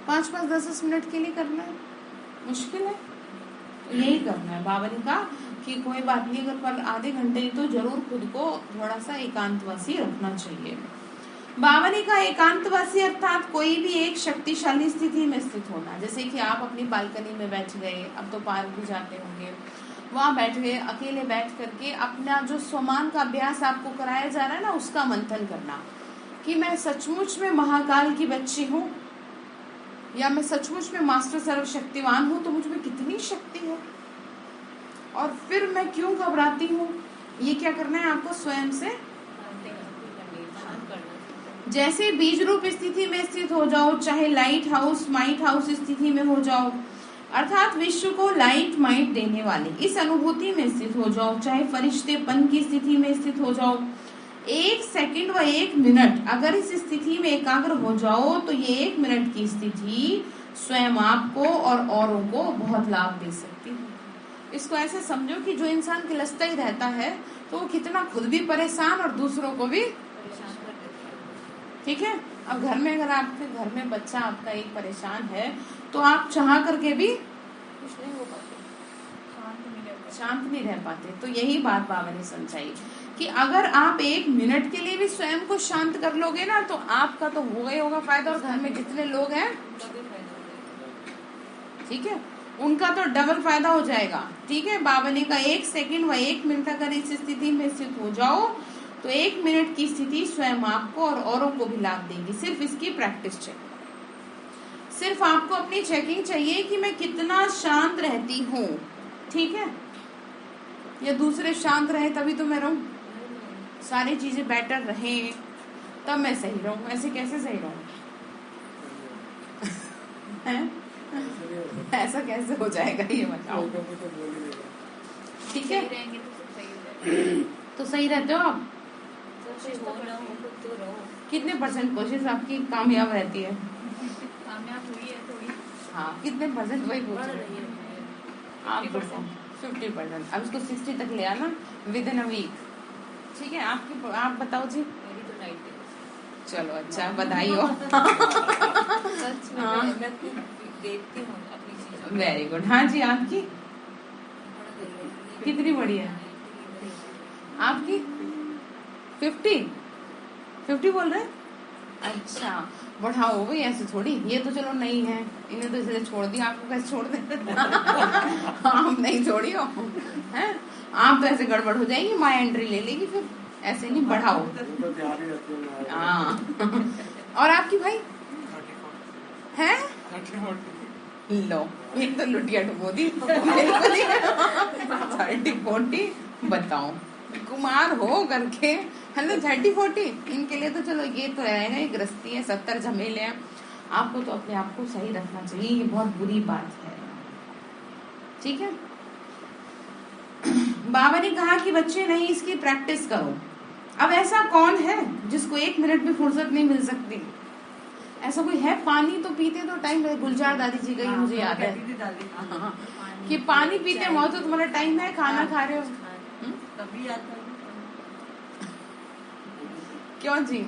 5-5, 10-10 मिनट के लिए करना है, मुश्किल है, यही करना है। बाबा ने कहा कि कोई बात नहीं, अगर पर आधे घंटे तो जरूर खुद को थोड़ा सा एकांतवासी रखना चाहिए। बाबा ने कहा एकांतवासी अर्थात कोई भी एक शक्तिशाली स्थिति में स्थित होना। जैसे कि आप अपनी बालकनी में बैठ गए, अब तो पार्क भी जाते होंगे, वहां बैठ गए, अकेले बैठ करके अपना जो स्वमान का अभ्यास आपको कराया जा रहा है ना, उसका मंथन करना कि मैं सचमुच में महाकाल की बच्ची हूँ, या मैं सचमुच में मास्टर सर्वशक्तिवान हूँ, तो मुझ में कितनी शक्ति है, और फिर मैं क्यों घबराती हूँ। ये क्या करना है आपको, स्वयं से जैसे बीज रूप स्थिति में स्थित हो जाओ, चाहे लाइट हाउस माइट हाउस स्थिति में हो जाओ, अर्थात विश्व को लाइट माइट देने वाले इस अनुभूति में स्थित हो जाओ, चाहे फरिश्तेपन की स्थिति में स्थित हो जाओ। 1 सेकंड व 1 मिनट अगर इस स्थिति में एकाग्र हो जाओ, तो ये 1 मिनट की स्थिति स्वयं आपको और औरों को बहुत लाभ दे सकती है। इसको ऐसे समझो कि जो इंसान किलसता ही रहता है, तो वो कितना खुद भी परेशान और दूसरों को भी, ठीक है। अब घर में अगर आपके घर में बच्चा आपका एक परेशान है, तो आप चाह करके भी कुछ नहीं हो पाते, शांत नहीं रह पाते। तो यही बात बाबा ने समझाई कि अगर आप 1 मिनट के लिए भी स्वयं को शांत कर लोगे ना, तो आपका तो होगा ही होगा फायदा, और घर में जितने लोग हैं, ठीक है, उनका तो डबल फायदा हो जाएगा। ठीक है, बाबा ने कहा 1 सेकंड व 1 मिनट अगर इस स्थिति में स्थित हो जाओ, तो 1 मिनट की स्थिति स्वयं आपको और औरों को भी लाभ देगी। सिर्फ इसकी प्रैक्टिस चाहिए, सिर्फ आपको अपनी चेकिंग चाहिए कि मैं कितना शांत रहती हूँ, ठीक है, या दूसरे शांत रहे तभी तो मैं रहूं, सारी चीजें बेटर रहे तब मैं सही रहूं, ऐसे कैसे सही रहूं ऐसा कैसे हो जाएगा ये बताओ, ठीक है। तो सही रहते हो आप, कितने % कोशिश आपकी कामयाब रहती है, कामयाब हुई है थोड़ी, हाँ कितने % वही पूछ रही है आप, 50%। अब इसको 60 तक ले आना विद इन अ वीक, ठीक है। आप बताओ जी। चलो अच्छा, बधाई हो। Very good. हाँ जी, आपकी कितनी बड़ी है आपकी? 50 बोल रहे हैं, अच्छा बढ़ाओ भाई, ऐसे थोड़ी, ये तो चलो नहीं है, इन्हें तो इसलिए छोड़ दिया, आपको कैसे छोड़ दे आप नहीं छोड़ी हो हैं, आप तो ऐसे गड़बड़ हो जाएगी, माँ एंट्री ले लेगी, फिर ऐसे नहीं, बढ़ाओ। हाँ और आपकी भाई है? लो ये तो लुटिया डुबो दी 30-40, बताओ कुमार हो करके, है ना, 30-40 इनके लिए तो चलो ये तो रहेगा, ये गृहस्थी है, 70 झमेले हैं। आपको तो अपने आप को सही रखना चाहिए, ये बहुत बुरी बात है, ठीक है। बाबा ने कहा कि बच्चे नहीं, इसकी प्रैक्टिस करो। अब ऐसा कौन है जिसको 1 मिनट भी फुर्सत नहीं मिल सकती? ऐसा कोई है? पानी तो पीते तो टाइम, गुलजार दादी जी का मुझे याद है कि पानी पीते हो तो तुम्हारा टाइम है, खाना खा रहे हो तभी आता क्यों जी?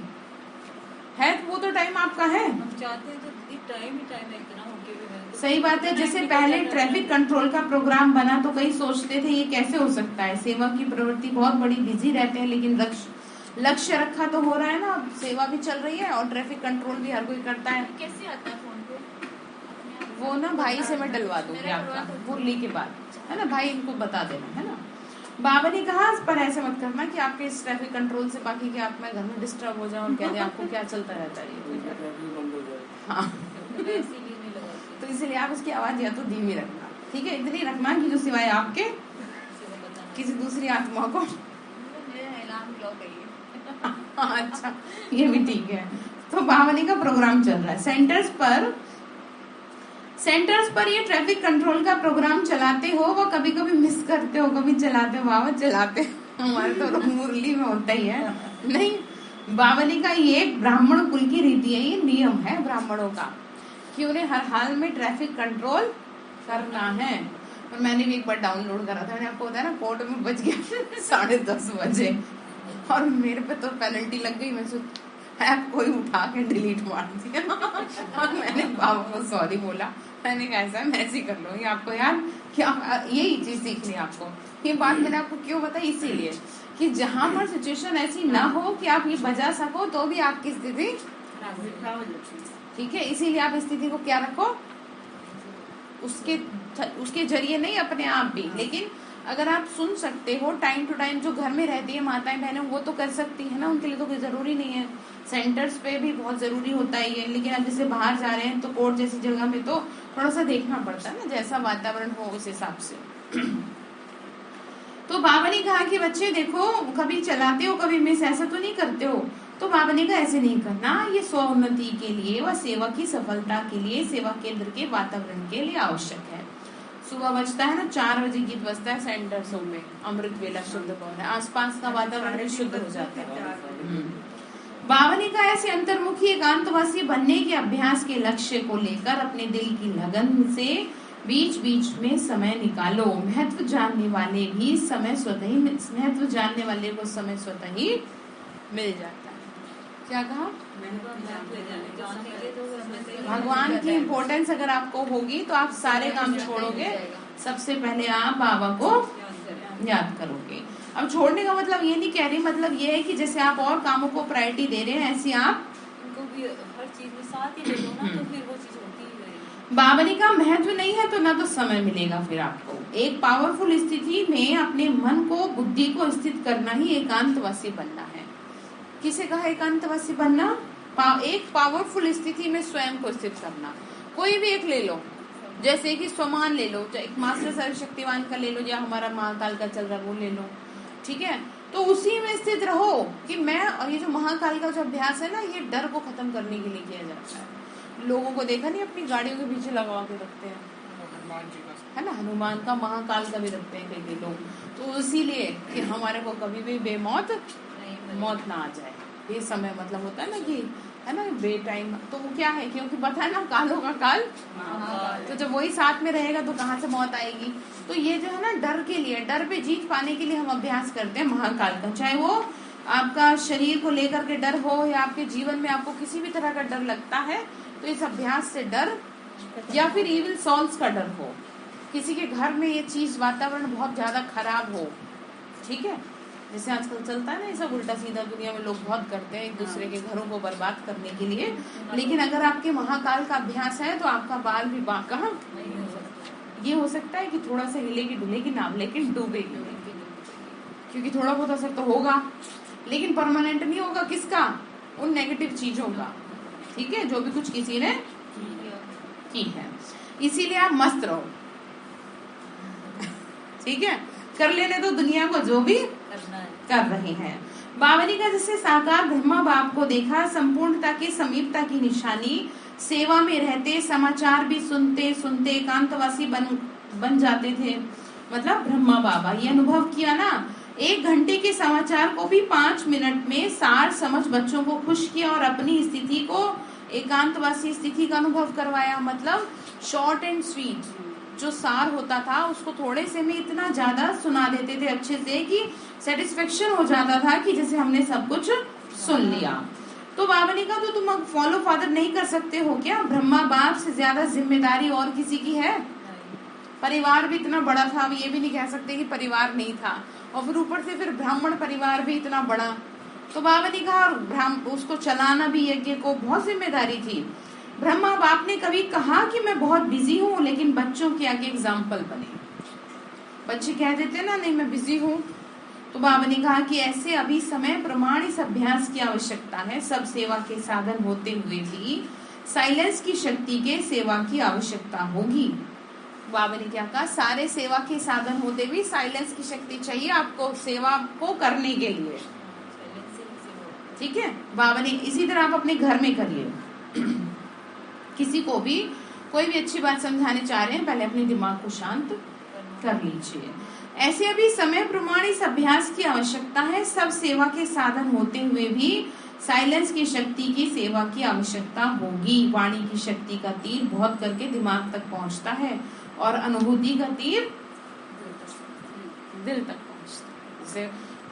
है वो तो टाइम आपका है, हम चाहते हैं तो टाइम ही टाइम है, इतना होके भी सही बात है। जैसे पहले ट्रैफिक कंट्रोल का प्रोग्राम बना तो कई सोचते थे ये कैसे हो सकता है, सेवा की प्रवृत्ति बहुत बड़ी, बिजी रहते हैं, लेकिन लक्ष्य रखा तो हो रहा है ना, अब सेवा भी चल रही है और ट्रैफिक कंट्रोल भी हर कोई करता है। कैसे आता है फोन पे? वो ना भाई से मैं डलवा दूंगी आपका मुरली के बाद, है ना, भाई इनको बता देना, है ना। बाबा ने कहा पर ऐसे मत करना कि आपके इस ट्रैफिक कंट्रोल से बाकी के आप में घर में डिस्टर्ब हो जाए और कह दे आपको क्या चलता रहता है। हाँ तो इसलिए आप उसकी आवाज या तो धीमी रखना, ठीक है, इतनी रखना कि जो सिवाय आपके किसी दूसरी आत्मा को अच्छा ये भी ठीक है। तो बावनी का प्रोग्राम चल रहा है सेंटर्स पर ये ट्रैफिक कंट्रोल का प्रोग्राम चलाते हो, वो कभी कभी मिस करते हो, कभी चलाते हो, बाबा चलाते हमारे तो मुरली में होता ही है। नहीं, बावली का ये ब्राह्मण कुल की रीति है, ये नियम है ब्राह्मणों का कि उन्हें हर हाल में ट्रैफिक कंट्रोल करना है। और मैंने भी एक बार डाउनलोड करा था, मैंने आपको बताया ना, कोर्ट में बज गया 10:30 बजे और मेरे पे तो पेनल्टी लग गई। मैं ऐप कोई उठा के डिलीट मार दिया और मैंने बाबा को सॉरी बोला, मैंने कहा ऐसा मैं ऐसे कर लो, ये आपको यार क्या, यही चीज सीखनी है आपको। ये बात मैंने आपको क्यों बताई, इसीलिए कि जहां पर सिचुएशन ऐसी ना हो कि आप ये बजा सको, तो भी आपकी स्थिति ठीक है, इसीलिए आप स्थिति को क्या रखो, उसके जरिए नहीं, अपने आप भी, लेकिन अगर आप सुन सकते हो टाइम टू टाइम, जो घर में रहती है माताएं बहनें वो तो कर सकती है ना, उनके लिए तो कोई जरूरी नहीं है। सेंटर्स पे भी बहुत जरूरी होता ही है, लेकिन अब जैसे बाहर जा रहे हैं तो कोर्ट जैसी जगह में तो थोड़ा सा देखना पड़ता है ना, जैसा वातावरण हो उस हिसाब से। तो बाबा ने कहा कि बच्चे देखो, कभी चलाते हो कभी मिस, ऐसा तो नहीं करते हो। तो बाबा ने कहा ऐसे नहीं करना, ये स्वोन्नति के लिए व सेवा की सफलता के लिए, सेवा केंद्र के वातावरण के लिए आवश्यक है। सुबह बजता है ना 4 बजे गीत बजता है सेंटर्सों में, अमृत वेला शुद्ध पवन है, आसपास का वातावरण शुद्ध हो जाता है। बाबा ने कहा ऐसे अंतर्मुखी एकांतवासी बनने के अभ्यास के लक्ष्य को लेकर अपने दिल की लगन से बीच बीच में समय निकालो। महत्व जानने वाले भी समय स्वतः ही, महत्व जानने वाले को समय स्वतः ही मिल जाता है। क्या कहा? भगवान की इम्पोर्टेंस अगर आपको होगी तो आप सारे काम छोड़ोगे, सबसे पहले आप बाबा को याद करोगे। अब छोड़ने का मतलब ये नहीं कह रही, मतलब ये है कि जैसे आप और कामों को प्रायोरिटी दे रहे हैं, ऐसे आप उनको भी हर चीज में साथ ही ले लो ना, तो फिर वो चीज होती ही रहेगी। बाबा ने कहा महत्व नहीं है तो ना तो समय मिलेगा फिर आपको। एक पावरफुल स्थिति में अपने मन को, बुद्धि को स्थित करना ही एकांतवासी बनना है। किसे कहा एकांतवासी बनना? एक पावरफुल स्थिति में स्वयं को स्थित करना। कोई भी एक ले लो, जैसे कि स्वमान ले लो, एक मास्टर सर्वशक्तिवान का ले लो, या हमारा महाकाल का चल रहा वो ले लो, ठीक है। तो उसी में स्थित रहो कि मैं, और ये जो महाकाल का जो अभ्यास है ना, ये डर को खत्म करने के लिए किया जाता है। लोगों को देखा नहीं, अपनी गाड़ियों के पीछे लगा के रखते हैं, है ना, हनुमान का, महाकाल का भी रखते हैं कई लोग, तो इसीलिए कि हमारे को कभी भी बेमौत मौत ना आ जाए। ये समय मतलब होता है ना कि, है ना, बे टाइम, तो वो क्या है, क्योंकि पता है ना कालों का काल, तो जब वही साथ में रहेगा तो कहाँ से मौत आएगी। तो ये जो है ना, डर के लिए, डर पे जीत पाने के लिए हम अभ्यास करते हैं महाकाल का। चाहे वो आपका शरीर को लेकर के डर हो, या आपके जीवन में आपको किसी भी तरह का डर लगता है, तो इस अभ्यास से डर, या फिर इविल सॉल्स का डर हो, किसी के घर में ये चीज, वातावरण बहुत ज्यादा खराब हो, ठीक है, जैसे आजकल चलता है ना, ये सब उल्टा सीधा दुनिया में लोग बहुत करते हैं एक दूसरे के घरों को बर्बाद करने के लिए। लेकिन अगर आपके महाकाल का अभ्यास है तो आपका बाल भी बांका ये हो सकता है कि थोड़ा सा हिलेगी डुलेगी नाम, लेकिन डूबेगी, क्योंकि थोड़ा बहुत असर तो होगा, लेकिन परमानेंट नहीं होगा। किसका? उन नेगेटिव चीजों का, ठीक है, जो भी कुछ किसी ने की है। इसीलिए आप मस्त रहो, ठीक है, कर लेने दो दुनिया को जो भी कर रहे हैं। बाबा ने कहा जैसे साकार ब्रह्मा बाप को देखा, संपूर्णता की समीपता की निशानी, सेवा में रहते, समाचार भी सुनते सुनते एकांतवासी बन जाते थे। मतलब ब्रह्मा बाबा ये अनुभव किया ना, 1 घंटे के समाचार को भी 5 मिनट में सार समझ बच्चों को खुश किया और अपनी स्थिति को एकांतवासी स्थिति का अनुभव करवाया। मतलब शॉर्ट एंड स्वीट जो सार होता था उसको थोड़े से में इतना ज्यादा सुना देते थे अच्छे से कि सेटिस्फेक्शन हो जाता था कि जैसे हमने सब कुछ सुन लिया। तो बाबा ने कहा तो तुम अब फॉलो फादर नहीं कर सकते हो क्या? ब्रह्मा बाप से ज्यादा जिम्मेदारी और किसी की है? परिवार भी इतना बड़ा था, अब ये भी नहीं कह सकते कि परिवार नहीं था, और फिर ऊपर से फिर ब्राह्मण परिवार भी इतना बड़ा। तो बाबा ने कहा उसको चलाना भी यज्ञ को बहुत जिम्मेदारी थी। ब्रह्मा बाप ने कभी कहा कि मैं बहुत बिजी हूँ, लेकिन बच्चों के आगे एग्जाम्पल बने। बच्चे कह देते ना नहीं मैं बिजी हूँ, तो बाबा ने कहा कि ऐसे अभी समय प्रमाण इस अभ्यास की आवश्यकता है। सब सेवा के साधन होते हुए भी साइलेंस की शक्ति के सेवा की आवश्यकता होगी। बाबा ने क्या कहा, सारे सेवा के साधन होते भी साइलेंस की शक्ति चाहिए आपको सेवा को करने के लिए, ठीक है। बाबा ने इसी तरह आप अपने घर में करिए, किसी को भी कोई भी अच्छी बात समझाने चाह रहे हैं, पहले अपने दिमाग को शांत कर लीजिए। ऐसे अभी समय प्रमाण इस अभ्यास की आवश्यकता है। सब सेवा के साधन होते हुए भी साइलेंस की शक्ति की सेवा की आवश्यकता होगी। वाणी की शक्ति का तीर बहुत करके दिमाग तक पहुंचता है और अनुभूति का तीर दिल तक पहुंचता है।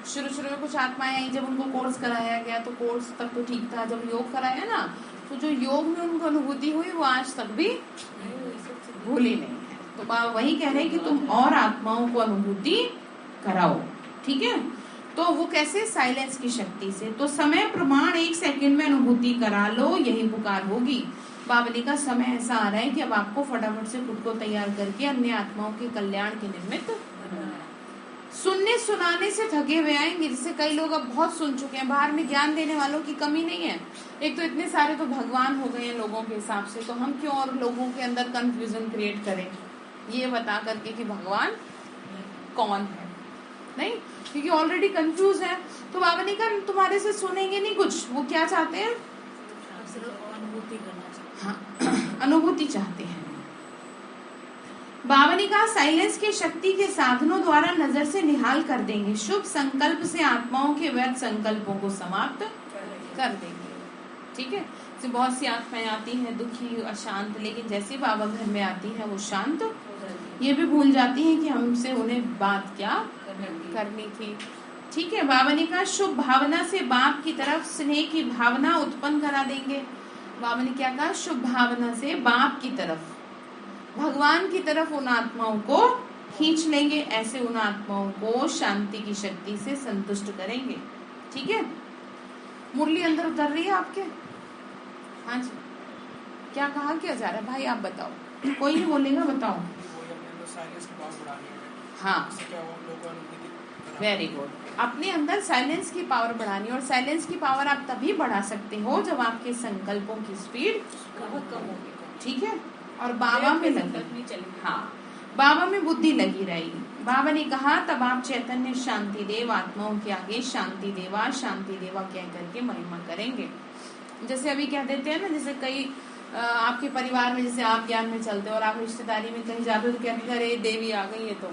जैसे शुरू में कुछ आत्माएं आई, जब उनको कोर्स कराया गया तो कोर्स तक तो ठीक था, जब योग कराया ना तो जो योग में उनको अनुभूति हुई वो आज तक भी भूली नहीं है। तो बाबा वही कह रहे हैं कि तुम और आत्माओं को अनुभूति कराओ, ठीक है। तो वो कैसे? साइलेंस की शक्ति से। तो समय प्रमाण 1 सेकंड में अनुभूति करा लो, यही पुकार होगी। बाबा ने का समय ऐसा आ रहा है कि अब आपको फटाफट से खुद को तैयार करके अन्य आत्माओं के कल्याण के निमित्त सुनने सुनाने से थके हुए आएंगे। जैसे कई लोग अब बहुत सुन चुके हैं, बाहर में ज्ञान देने वालों की कमी नहीं है। एक तो इतने सारे तो भगवान हो गए हैं लोगों के हिसाब से, तो हम क्यों और लोगों के अंदर कंफ्यूजन क्रिएट करें ये बता करके कि भगवान कौन है। नहीं, क्योंकि ऑलरेडी कंफ्यूज है। तो बाबा ने कहा तुम्हारे से सुनेंगे नहीं कुछ, वो क्या चाहते हैं, अनुभूति करना चाहिए। हाँ, अनुभूति चाहते हैं। बाबा ने कहा साइलेंस की शक्ति के साधनों द्वारा नजर से निहाल कर देंगे, शुभ संकल्प से आत्माओं के व्यर्थ संकल्पों को समाप्त कर देंगे। ठीक है, तो बहुत सी आत्माएं आती हैं दुखी अशांत, लेकिन जैसे बाबा घर में आती हैं वो शांत, ये भी भूल जाती हैं कि हमसे उन्हें बात क्या करनी थी। ठीक है, बाबा ने कहा शुभ भावना से बाप की तरफ स्नेह की भावना उत्पन्न करा देंगे। बाबा ने क्या कहा, शुभ भावना से बाप की तरफ, भगवान की तरफ उन आत्माओं को खींच लेंगे। ऐसे उन आत्माओं को शांति की शक्ति से संतुष्ट करेंगे। ठीक है, मुरली अंदर उतर रही है आपके? हाँ जी, क्या कहा क्या जा रहा है भाई, आप बताओ, कोई नहीं बोलेगा, बताओ। हाँ, वेरी गुड। अपने अंदर साइलेंस की पावर बढ़ानी, और साइलेंस की पावर आप तभी बढ़ा सकते हो जब आपके संकल्पों की स्पीड बहुत कम होगी। ठीक है, और बाबा में लगी, हाँ, बाबा में बुद्धि लगी रहेगी। बाबा ने कहा तब आप चैतन्य शांति देव आत्माओं के आगे शांति देवा कह करके महिमा करेंगे। जैसे अभी कह देते हैं ना, जैसे कई आपके परिवार में, जैसे आप ज्ञान में चलते हो और आप रिश्तेदारी में कहीं जाते हो तो कहते हैं अरे देवी आ गई है, तो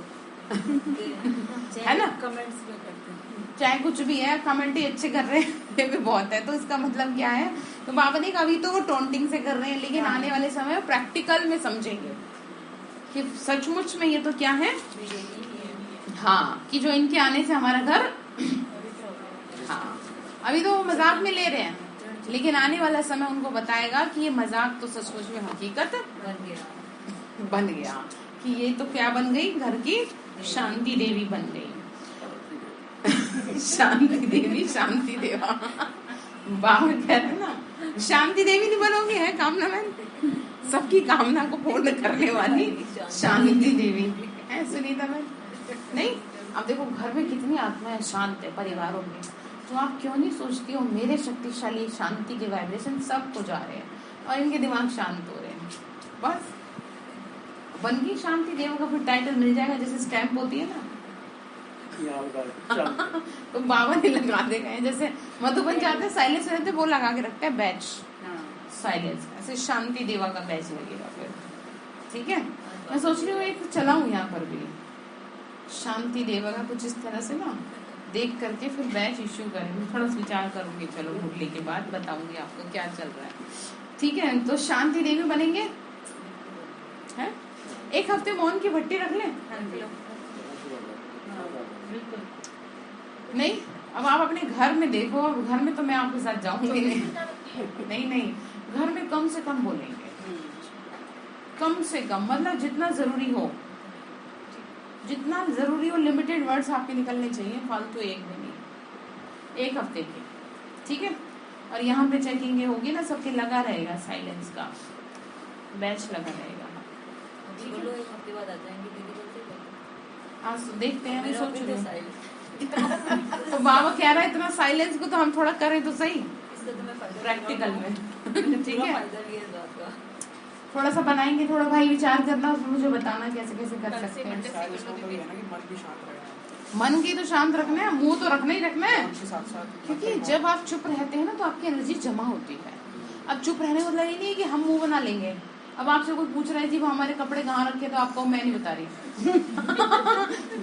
है ना, कमेंट्स भी करते हैं, चाहे कुछ भी है, कमेंट ही अच्छे कर रहे हैं ये भी बहुत है। तो इसका मतलब क्या है, तो बाबा ने कहा अभी तो वो टोंटिंग से कर रहे हैं, लेकिन आने वाले समय में प्रैक्टिकल में समझेंगे कि सचमुच में ये तो क्या है, हाँ, कि जो इनके आने से हमारा घर, हाँ, अभी तो वो मजाक में ले रहे हैं, लेकिन आने वाला समय उनको बताएगा कि ये मजाक तो सचमुच में हकीकत बन गया, कि ये तो क्या बन गई, घर की शांति देवी बन गई। शांति देवी, शांति देवा, बाबा कह रहे ना, शांति देवी नहीं बनोगे, है कामना मैन, सबकी कामना को पूर्ण करने वाली शांति देवी है सुनीता मैन। नहीं, अब देखो घर में कितनी आत्माएं शांत है परिवारों में, तो आप क्यों नहीं सोचती हो मेरे शक्तिशाली शांति के वाइब्रेशन सब तो जा रहे हैं और इनके दिमाग शांत हो रहे हैं, बस बन गई शांति देव का फिर टाइटल मिल जाएगा, जैसे स्टैंप होती है ना तो बाबा ने लगा देगा। जैसे मधुबन जाते हैं साइलेंस रहते, वो लगा के रखते हैं बैच साइलेंस, ऐसे शांति देवा का बैच लगेगा फिर। ठीक है, मैं सोच रही हूँ एक चलाऊं यहाँ पर भी शांति देवा का कुछ इस तरह से ना, देख करके फिर बैच इश्यू करेंगे। थोड़ा विचार करूंगी, चलो मुरली के बाद बताऊंगी आपको क्या चल रहा है। ठीक है, तो शांति देवी बनेंगे है? एक हफ्ते मौन की भट्टी रख लें। नहीं, अब आप अपने घर में देखो, घर में तो मैं आपके साथ जाऊंगी नहीं, घर में कम से कम बोलेंगे, कम से कम, मतलब जितना जरूरी हो, लिमिटेड वर्ड्स आपके निकलने चाहिए, फालतू एक भी नहीं, एक हफ्ते के। ठीक है, और यहाँ पे चेकिंग होगी ना, सबके लगा रहेगा, साइलेंस का बैच लगा रहेगा। बोलो एक हफ्ते बाद आ जाएंगे दीदी, बोलते आज तो देखते हैं, मैं सोच रही हूँ तो बाबा कह रहा है इतना साइलेंस को तो हम थोड़ा करें तो सही, इसका तो मैं प्रैक्टिकल में। ठीक है, फायदा भी है इस बात का। थोड़ा सा बनाएंगे, थोड़ा भाई विचार करना, उसमें मुझे बताना कैसे कैसे कर सकते हैं। मन की तो शांत रखना है, मुंह तो रखना ही रखना है, क्योंकि जब आप चुप रहते हैं ना तो आपकी एनर्जी जमा होती है। अब चुप रहने का मतलब ये नहीं है कि हम मुंह बना लेंगे। अब आपसे कोई पूछ रहा है जी वो हमारे कपड़े कहाँ रखे, तो आपको मैं नहीं बता रही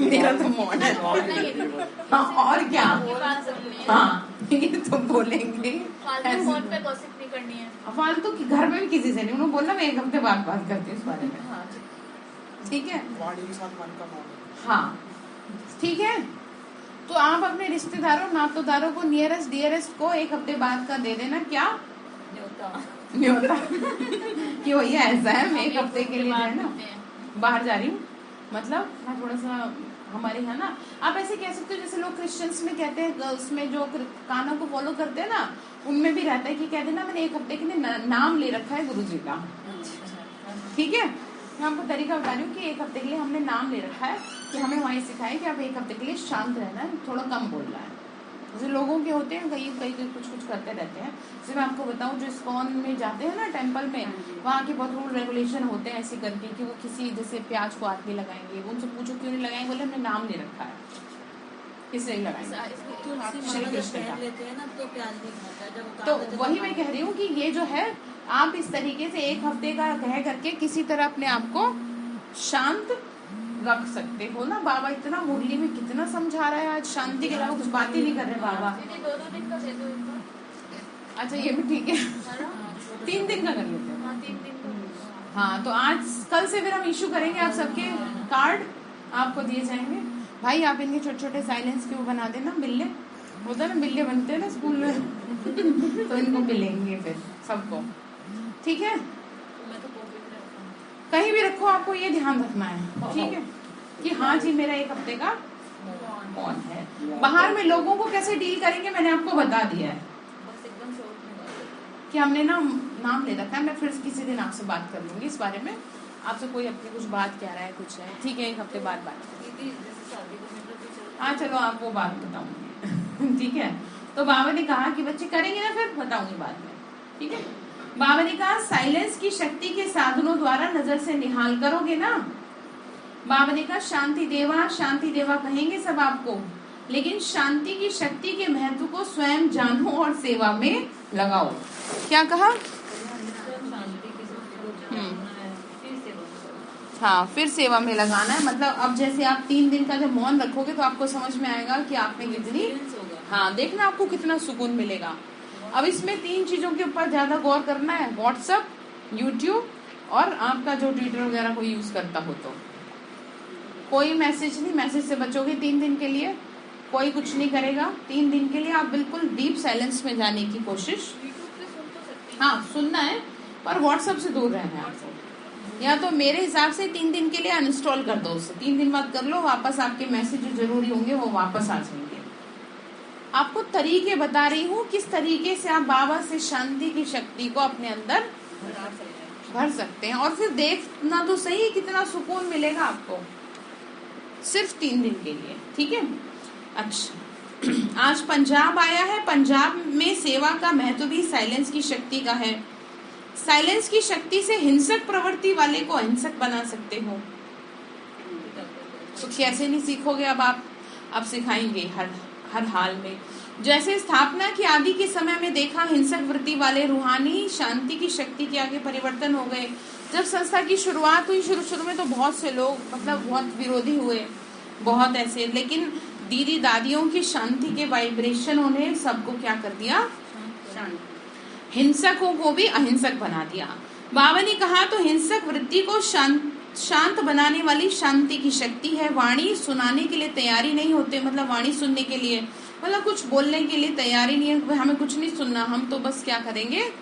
मेरा तो मॉड है और क्या, हाँ ये तो बोलेंगे फोन पे गॉसिप नहीं करनी है, फालतू की घर में भी किसी से नहीं। उन्होंने बोला मैं एक हफ्ते बाद बात करती हूँ इस बारे में। ठीक है, हाँ ठीक है, तो आप अपने रिश्तेदारों नातोदारों को, नियरेस्ट डियरेस्ट को एक हफ्ते बाद का दे देना क्या न्योता कि भैया ऐसा है, मैं एक हफ्ते के लिए है ना बाहर जा रही हूँ, मतलब मैं थोड़ा सा हमारे यहाँ ना, आप ऐसे कह सकते हो जैसे लोग क्रिश्चियंस में कहते हैं, उसमें जो कानों को फॉलो करते हैं ना, उनमें भी रहता है कि कह देना मैंने एक हफ्ते के लिए नाम ले रखा है गुरु जी का। ठीक है, मैं आपको तरीका बता रही हूँ कि 1 हफ्ते के लिए हमने नाम ले रखा है कि हमें वहीं सिखाए कि आप 1 हफ्ते के लिए शांत रहना है, थोड़ा कम बोलना है। जैसे लोगों के होते हैं कई कुछ करते रहते हैं। जैसे मैं आपको बताऊं, जो इस्कॉन में जाते हैं ना टेंपल में, वहाँ के बहुत रूल रेगुलेशन होते हैं ऐसे करके कि वो किसी जैसे प्याज को हाथ में लगाएंगे, वो उनसे पूछो क्यों नहीं लगाएंगे, बोले हमने नाम ले रखा है, किससे नहीं लगाएंगे, श्री कृष्ण का। तो वही मैं कह रही हूँ कि ये जो है आप इस तरीके से 1 हफ्ते का कह करके किसी तरह अपने आप को शांत रख सकते हो ना। बाबा इतना मुरली में कितना समझा रहा है, आज शांति के अलावा कुछ बात ही नहीं कर रहे बाबा। 2 दिन का दे दो एक बार। अच्छा ये भी ठीक है, 3 दिन का कर लेते हैं। हाँ 3 दिन का। हाँ तो आज कल से फिर हम इशू करेंगे, आप सबके कार्ड आपको दिए जाएंगे। भाई आप इनके छोटे छोटे साइलेंस के वो बना देना, बिल्ले होता है ना, बिल्ले बनते हैं ना स्कूल में तो इनको मिलेंगे फिर सबको, ठीक है। कहीं भी रखो, आपको ये ध्यान रखना है, ठीक है, कि हाँ जी मेरा 1 हफ्ते का कौन है। बाहर में लोगों को कैसे डील करेंगे मैंने आपको बता दिया है कि हमने ना नाम ले रखा है। मैं फिर किसी दिन आपसे बात कर लूंगी इस बारे में, आपसे कोई अपनी कुछ बात कह रहा है कुछ है, ठीक है, 1 हफ्ते बाद बात। हाँ चलो आप वो बात बताऊंगी ठीक है। तो बाबा ने कहा कि बच्चे करेंगे ना, फिर बताऊंगी बाद में, ठीक है। बाबा ने कहा साइलेंस की शक्ति के साधनों द्वारा नजर से निहाल करोगे ना। बाबा ने कहा शांति देवा कहेंगे सब आपको, लेकिन शांति की शक्ति के महत्व को स्वयं जानो और सेवा में लगाओ। क्या कहा? हाँ फिर सेवा में लगाना है। मतलब अब जैसे आप 3 दिन का जब मौन रखोगे तो आपको समझ में आएगा कि आपने कितनी, हाँ देखना आपको कितना सुकून मिलेगा। अब इसमें 3 चीजों के ऊपर ज्यादा गौर करना है, व्हाट्सएप, यूट्यूब और आपका जो ट्विटर वगैरह कोई यूज करता हो तो। कोई मैसेज नहीं, मैसेज से बचोगे 3 दिन के लिए, कोई कुछ नहीं करेगा 3 दिन के लिए। आप बिल्कुल डीप साइलेंस में जाने की कोशिश, हाँ सुनना है पर व्हाट्सएप से दूर रहना है आपको। या तो मेरे हिसाब से 3 दिन के लिए अनइंस्टॉल कर दो उसे, 3 दिन बाद कर लो, वापस आपके मैसेज जो जरूरी होंगे वो वापस आ जाएंगे। आपको तरीके बता रही हूँ किस तरीके से आप बाबा से शांति की शक्ति को अपने अंदर भर सकते हैं। और फिर देखना तो सही कितना सुकून मिलेगा आपको सिर्फ 3 दिन के लिए, ठीक है। अच्छा आज पंजाब आया है, पंजाब में सेवा का महत्व भी साइलेंस की शक्ति का है। साइलेंस की शक्ति से हिंसक प्रवृत्ति वाले को अहिंसक बना सकते हो। तो कैसे नहीं सीखोगे अब सिखाएंगे हर हाल में। जैसे स्थापना की आदि के समय में देखा, हिंसक वृत्ति वाले रूहानी शांति की शक्ति के आगे परिवर्तन हो गए। जब संस्था की शुरुआत हुई, शुरू में तो बहुत से लोग मतलब बहुत विरोधी हुए, बहुत ऐसे, लेकिन दीदी दादियों की शांति के वाइब्रेशन उन्हें सबको क्या कर दिया, हिंसकों को भी अहिंसक बना दिया। बाबा ने कहा तो हिंसक वृत्ति को शांत बनाने वाली शांति की शक्ति है। वाणी सुनाने के लिए तैयारी नहीं होते, मतलब वाणी सुनने के लिए, मतलब कुछ बोलने के लिए तैयारी नहीं है, हमें कुछ नहीं सुनना, हम तो बस क्या करेंगे,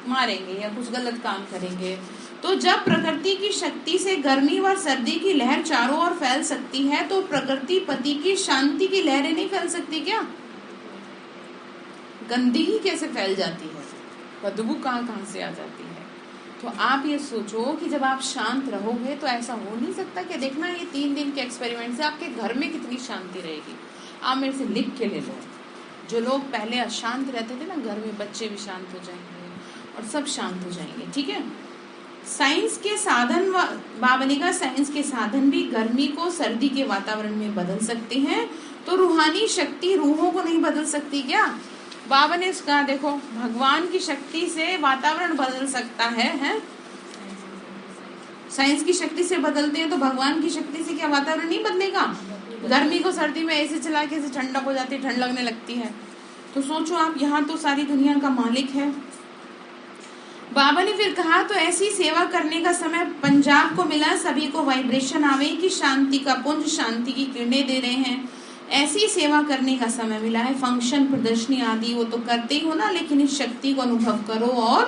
मारेंगे या कुछ गलत काम करेंगे। तो जब प्रकृति की शक्ति से गर्मी व सर्दी की लहर चारों ओर फैल सकती है, तो प्रकृति पति की शांति की लहरें नहीं फैल सकती क्या? गंदगी कैसे फैल जाती है, बदबू कहाँ से आ जाती है। तो आप ये सोचो कि जब आप शांत रहोगे तो ऐसा हो नहीं सकता कि देखना ये 3 दिन के एक्सपेरिमेंट से आपके घर में कितनी शांति रहेगी। आप मेरे से लिख के ले लो, जो लोग पहले अशांत रहते थे ना घर में, बच्चे भी शांत हो जाएंगे और सब शांत हो जाएंगे, ठीक है। साइंस के साधन, बाबा ने कहा साइंस के साधन भी गर्मी को सर्दी के वातावरण में बदल सकते हैं, तो रूहानी शक्ति रूहों को नहीं बदल सकती क्या? बाबा ने इसका देखो, भगवान की शक्ति से वातावरण बदल सकता है? साइंस की शक्ति से बदलते हैं तो भगवान की शक्ति से क्या वातावरण नहीं बदलेगा? गर्मी को सर्दी में ऐसे चला के ऐसे ठंडक हो जाती है, ठंड लगने लगती है। तो सोचो आप, यहाँ तो सारी दुनिया का मालिक है। बाबा ने फिर कहा तो ऐसी सेवा करने का समय पंजाब को मिला, सभी को वाइब्रेशन आवे कि शांति का पुंज शांति की किरणें दे रहे हैं। ऐसी सेवा करने का समय मिला है। फंक्शन प्रदर्शनी आदि वो तो करते ही हो ना, लेकिन इस शक्ति को अनुभव करो और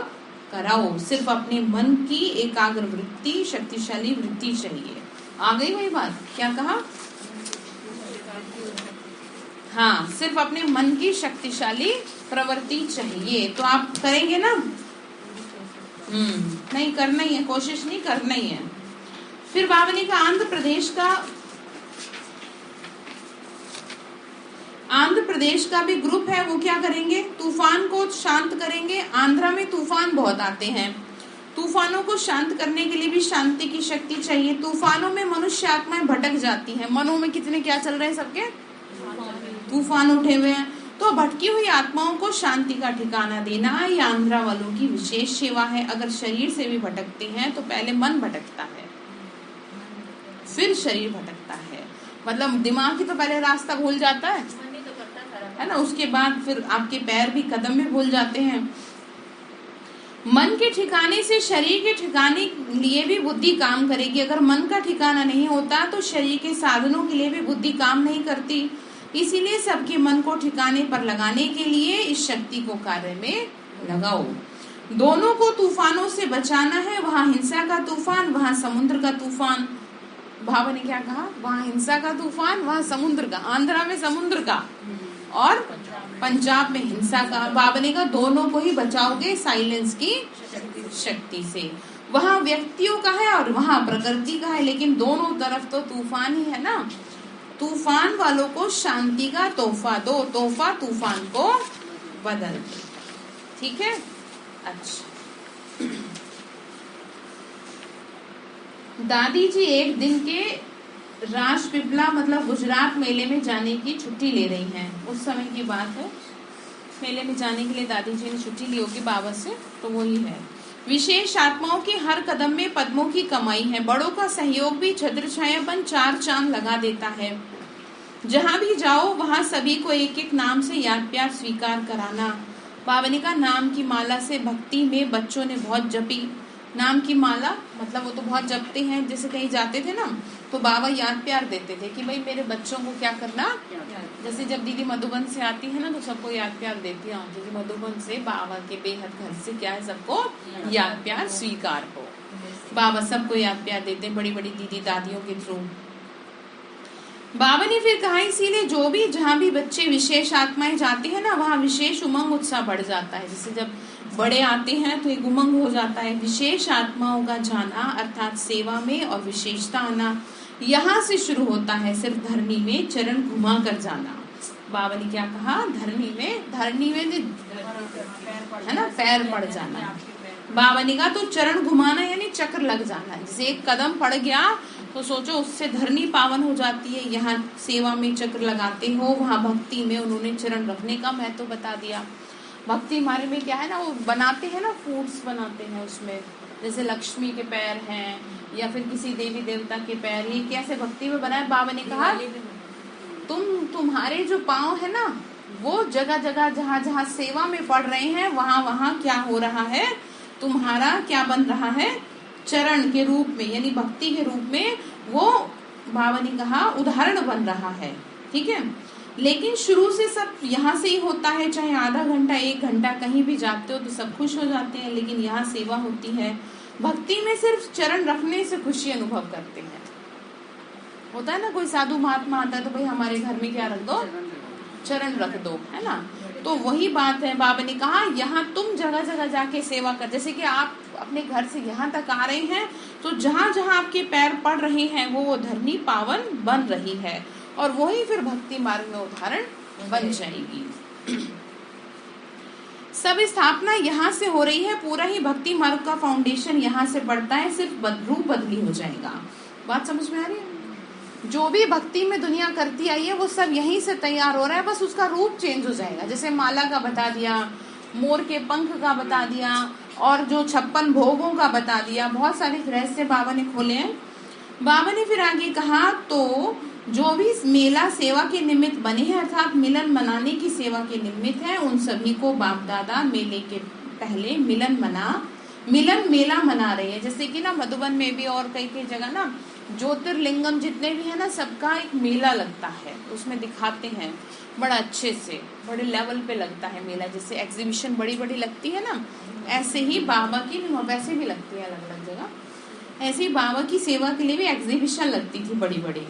कराओ। सिर्फ अपने मन की एकाग्र वृत्ति, शक्तिशाली वृत्ति चाहिए। आ गई वही बात, क्या कहा? हाँ, सिर्फ अपने मन की शक्तिशाली प्रवृत्ति चाहिए। तो आप करेंगे ना? नहीं, करना ही है, कोशिश नहीं, करना ही है। फिर बाबा ने कहा आंध्र प्रदेश का भी ग्रुप है, वो क्या करेंगे, तूफान को शांत करेंगे। आंध्रा में तूफान बहुत आते हैं, तूफानों को शांत करने के लिए भी शांति की शक्ति चाहिए। तूफानों में मनुष्य आत्माएं भटक जाती हैं। मनों में कितने क्या चल रहे हैं, सबके तूफान उठे हुए हैं। तो भटकी हुई आत्माओं को शांति का ठिकाना देना ये आंध्रा वालों की विशेष सेवा है। अगर शरीर से भी भटकते हैं तो पहले मन भटकता है, फिर शरीर भटकता है। मतलब दिमाग ही तो पहले रास्ता भूल जाता है ना, उसके बाद फिर आपके पैर भी, कदम भी भूल जाते हैं। मन के ठिकाने से शरीर के ठिकाने लिए भी बुद्धि काम करेगी। अगर मन का ठिकाना नहीं होता तो शरीर के साधनों के लिए भी बुद्धि काम नहीं करती। इसीलिए सबके मन को ठिकाने पर लगाने के लिए इस शक्ति को कार्य में लगाओ। दोनों को तूफानों से बचाना है, वहां हिंसा का तूफान, वहां समुद्र का तूफान। बाबा ने क्या कहा, वहां हिंसा का तूफान, वहां समुद्र का, आंध्रा में समुद्र का और पंजाब में हिंसा का। बाबा ने कहा दोनों को ही बचाओगे साइलेंस की शक्ति से। वहां व्यक्तियों का है और वहां प्रकृति का है, लेकिन दोनों तरफ तो तूफान ही है ना। तूफान वालों को शांति का तोहफा दो, तोहफा तूफान को बदल दे। ठीक है, अच्छा। दादी जी एक दिन के राजपीपला मतलब गुजरात मेले में जाने की छुट्टी ले रही हैं। उस समय की बात है, मेले में जाने के लिए दादी जी ने छुट्टी ली होगी बाबा से, तो वही है। विशेष आत्माओं के हर कदम में पद्मों की कमाई है। बड़ों का सहयोग भी छत्र छायापन चार चांद लगा देता है। जहां भी जाओ वहां सभी को एक एक नाम से याद प्यार स्वीकार कराना। बाबा ने कहा नाम की माला से भक्ति में बच्चों ने बहुत जपी। नाम की माला मतलब वो तो बहुत जपते हैं, जैसे कहीं जाते थे ना तो बाबा याद प्यार देते थे कि भाई मेरे बच्चों को क्या करना। जैसे जब दीदी मधुबन से आती है ना तो सबको याद प्यार देती है। दीदी मधुबन से बाबा के बेहद घर से क्या है, सबको याद प्यार स्वीकार हो। बाबा सबको याद प्यार देते हैं, बड़ी बड़ी दीदी दादियों के थ्रू। बाबा ने फिर कहा इसीलिए जो भी जहाँ भी बच्चे विशेष आत्माएं जाती है ना वहाँ विशेष उमंग उत्साह बढ़ जाता है। जैसे जब बड़े आते हैं तो एक उमंग हो जाता है। विशेष आत्माओं का जाना अर्थात सेवा में और विशेषता आना यहाँ से शुरू होता है। सिर्फ धरनी में चरण घुमा कर जाना। बाबा ने क्या कहा, धरनी में है ना पैर पड़ जाना। बाबा ने कहा तो चरण घुमाना यानी चक्र लग जाना। जैसे एक कदम पड़ गया तो सोचो उससे धरनी पावन हो जाती है। यहाँ सेवा में चक्र लगाते हो, वहाँ भक्ति में उन्होंने चरण रखने का महत्व बता दिया। भक्ति हमारे में क्या है ना, वो बनाते हैं ना, फूड्स बनाते हैं उसमें, जैसे लक्ष्मी के पैर हैं या फिर किसी देवी देवता के पैर, ये कैसे भक्ति में बनाए। बाबा ने कहा तुम्हारे जो पाँव है ना वो जगह जगह जहाँ जहाँ सेवा में पड़ रहे हैं वहाँ वहाँ क्या हो रहा है, तुम्हारा क्या बन रहा है, चरण के रूप में यानी भक्ति के रूप में वो बाबा ने कहा उदाहरण बन रहा है। ठीक है, लेकिन शुरू से सब यहाँ से ही होता है। चाहे आधा घंटा 1 घंटा कहीं भी जाते हो तो सब खुश हो जाते हैं, लेकिन यहाँ सेवा होती है। भक्ति में सिर्फ चरण रखने से खुशी अनुभव करते हैं। होता है ना कोई साधु महात्मा आता है तो भाई हमारे घर में क्या रख दो, चरण रख दो, है ना। तो वही बात है। बाबा ने कहा यहाँ तुम जगह जगह जाके सेवा कर। जैसे कि आप अपने घर से यहाँ तक आ रहे हैं तो जहाँ जहाँ आपके पैर पड़ रहे हैं वो धरनी पावन बन रही है और वही फिर भक्ति मार्ग में उदाहरण बन जाएगी। सब स्थापना यहाँ से हो रही है। पूरा ही भक्ति मार्ग का फाउंडेशन यहाँ से पड़ता है। सिर्फ रूप बदली हो जाएगा। बात समझ में आ रही है? जो भी भक्ति में दुनिया करती आई है वो सब यहीं से तैयार हो रहा है, बस उसका रूप चेंज हो जाएगा। जैसे माला का बता दिया, मोर के पंख का बता दिया और जो 56 भोगों का बता दिया। बहुत सारे रहस्य बाबा ने खोले हैं। बाबा ने फिर आगे कहा तो जो भी मेला सेवा के निमित्त बने हैं अर्थात मिलन मनाने की सेवा के निमित्त है, उन सभी को बाप दादा मेले के पहले मिलन मेला मना रहे हैं। जैसे कि ना मधुबन में भी और कई कई जगह ना ज्योतिर्लिंगम जितने भी है ना सबका एक मेला लगता है, उसमें दिखाते हैं बड़ा अच्छे से, बड़े लेवल पे लगता है मेला। जैसे एग्जीबिशन बड़ी बड़ी लगती है ना, ऐसे ही बाबा की वैसे भी लगती है अलग अलग जगह। ऐसे ही बाबा की सेवा के लिए भी एग्जीबिशन लगती थी बड़ी बड़ी।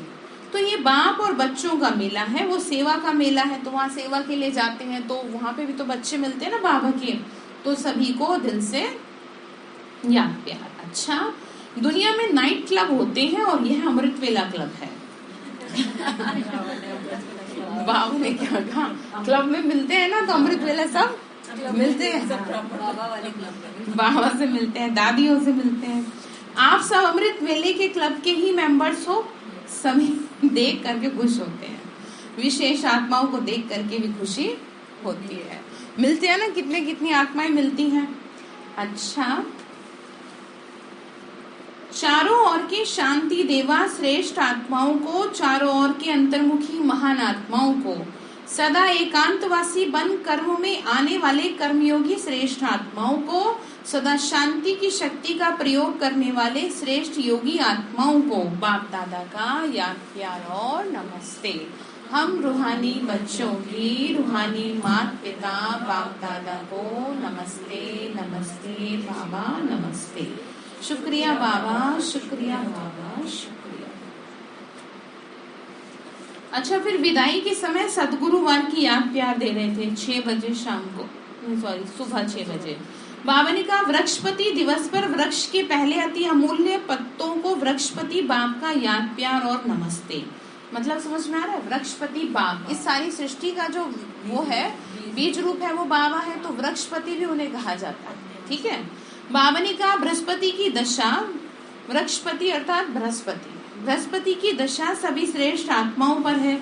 तो ये बाप और बच्चों का मेला है, वो सेवा का मेला है। तो वहाँ सेवा के लिए जाते हैं तो वहाँ पे भी तो बच्चे मिलते हैं ना बाबा के, तो सभी को दिल से याद प्यार। अच्छा, दुनिया में नाइट क्लब होते हैं और यह अमृत वेला क्लब है। बाबा ने क्या कहा, क्लब में मिलते हैं ना तो अमृत वेला सब मिलते हैं, बाबा वाले क्लब, बाबा से मिलते हैं, दादियों से मिलते हैं। आप सब अमृत वेले के क्लब के ही मेंबर्स हो। सभी देख करके खुश होते हैं, विशेष आत्माओं को देख करके भी खुशी होती है। मिलते हैं ना, कितने कितनी आत्माएं मिलती हैं। अच्छा, चारों ओर के शांति देवा श्रेष्ठ आत्माओं को, चारों ओर के अंतर्मुखी महान आत्माओं को, सदा एकांतवासी बन कर्म में आने वाले कर्मयोगी श्रेष्ठ आत्माओं को, सदा शांति की शक्ति का प्रयोग करने वाले श्रेष्ठ योगी आत्माओं को बाप दादा का याद प्यार और नमस्ते। हम रूहानी बच्चों की रूहानी माता पिता बाप दादा को नमस्ते नमस्ते बाबा नमस्ते। शुक्रिया बाबा, शुक्रिया बाबा, शुक्रिया। अच्छा, फिर विदाई के समय सदगुरुवार की याद प्यार दे रहे थे 6 बजे शाम को, सॉरी सुबह 6 बजे। बाबा ने कहा वृक्षपति दिवस पर वृक्ष के पहले अति अमूल्य पत्तों को वृक्षपति बाप का याद प्यार और नमस्ते। मतलब समझ में आ रहा है, वृक्षपति बाप इस सारी सृष्टि का जो वो है, बीज रूप है, वो बाबा है, तो वृक्षपति भी उन्हें कहा जाता है। ठीक है। बाबा ने कहा बृहस्पति की दशा, वृक्षपति अर्थात बृहस्पति, बृहस्पति की दशा सभी श्रेष्ठ आत्माओं पर है।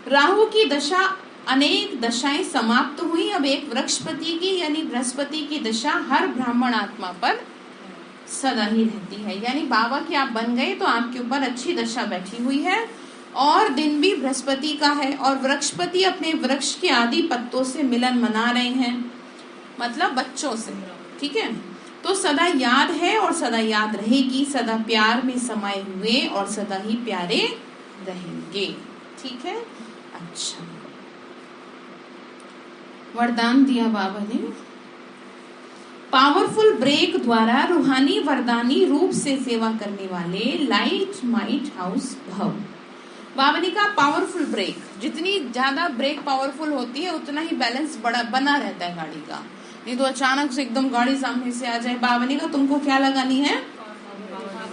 राहु की दशा, अनेक दशाएं समाप्त हुई, अब एक वृक्षपति की यानी बृहस्पति की दशा हर ब्राह्मण आत्मा पर सदा ही रहती है। यानी बाबा के आप बन गए तो आपके ऊपर अच्छी दशा बैठी हुई है, और दिन भी बृहस्पति का है, और वृक्षपति अपने वृक्ष के आदि पत्तों से मिलन मना रहे हैं, मतलब बच्चों से। ठीक है, तो सदा याद है और सदा याद रहेगी, सदा प्यार में समाये हुए और सदा ही प्यारे रहेंगे। ठीक है। अच्छा, वरदान दिया बाबा ने, पावरफुल ब्रेक द्वारा रूहानी वरदानी रूप से सेवा करने वाले लाइट माइट हाउस भव। बाबा ने कहा पावरफुल ब्रेक, जितनी ज्यादा ब्रेक पावरफुल होती है उतना ही बैलेंस बना रहता है गाड़ी का, नहीं तो अचानक से एकदम गाड़ी सामने से आ जाए। बाबा ने कहा तुमको क्या लगानी है,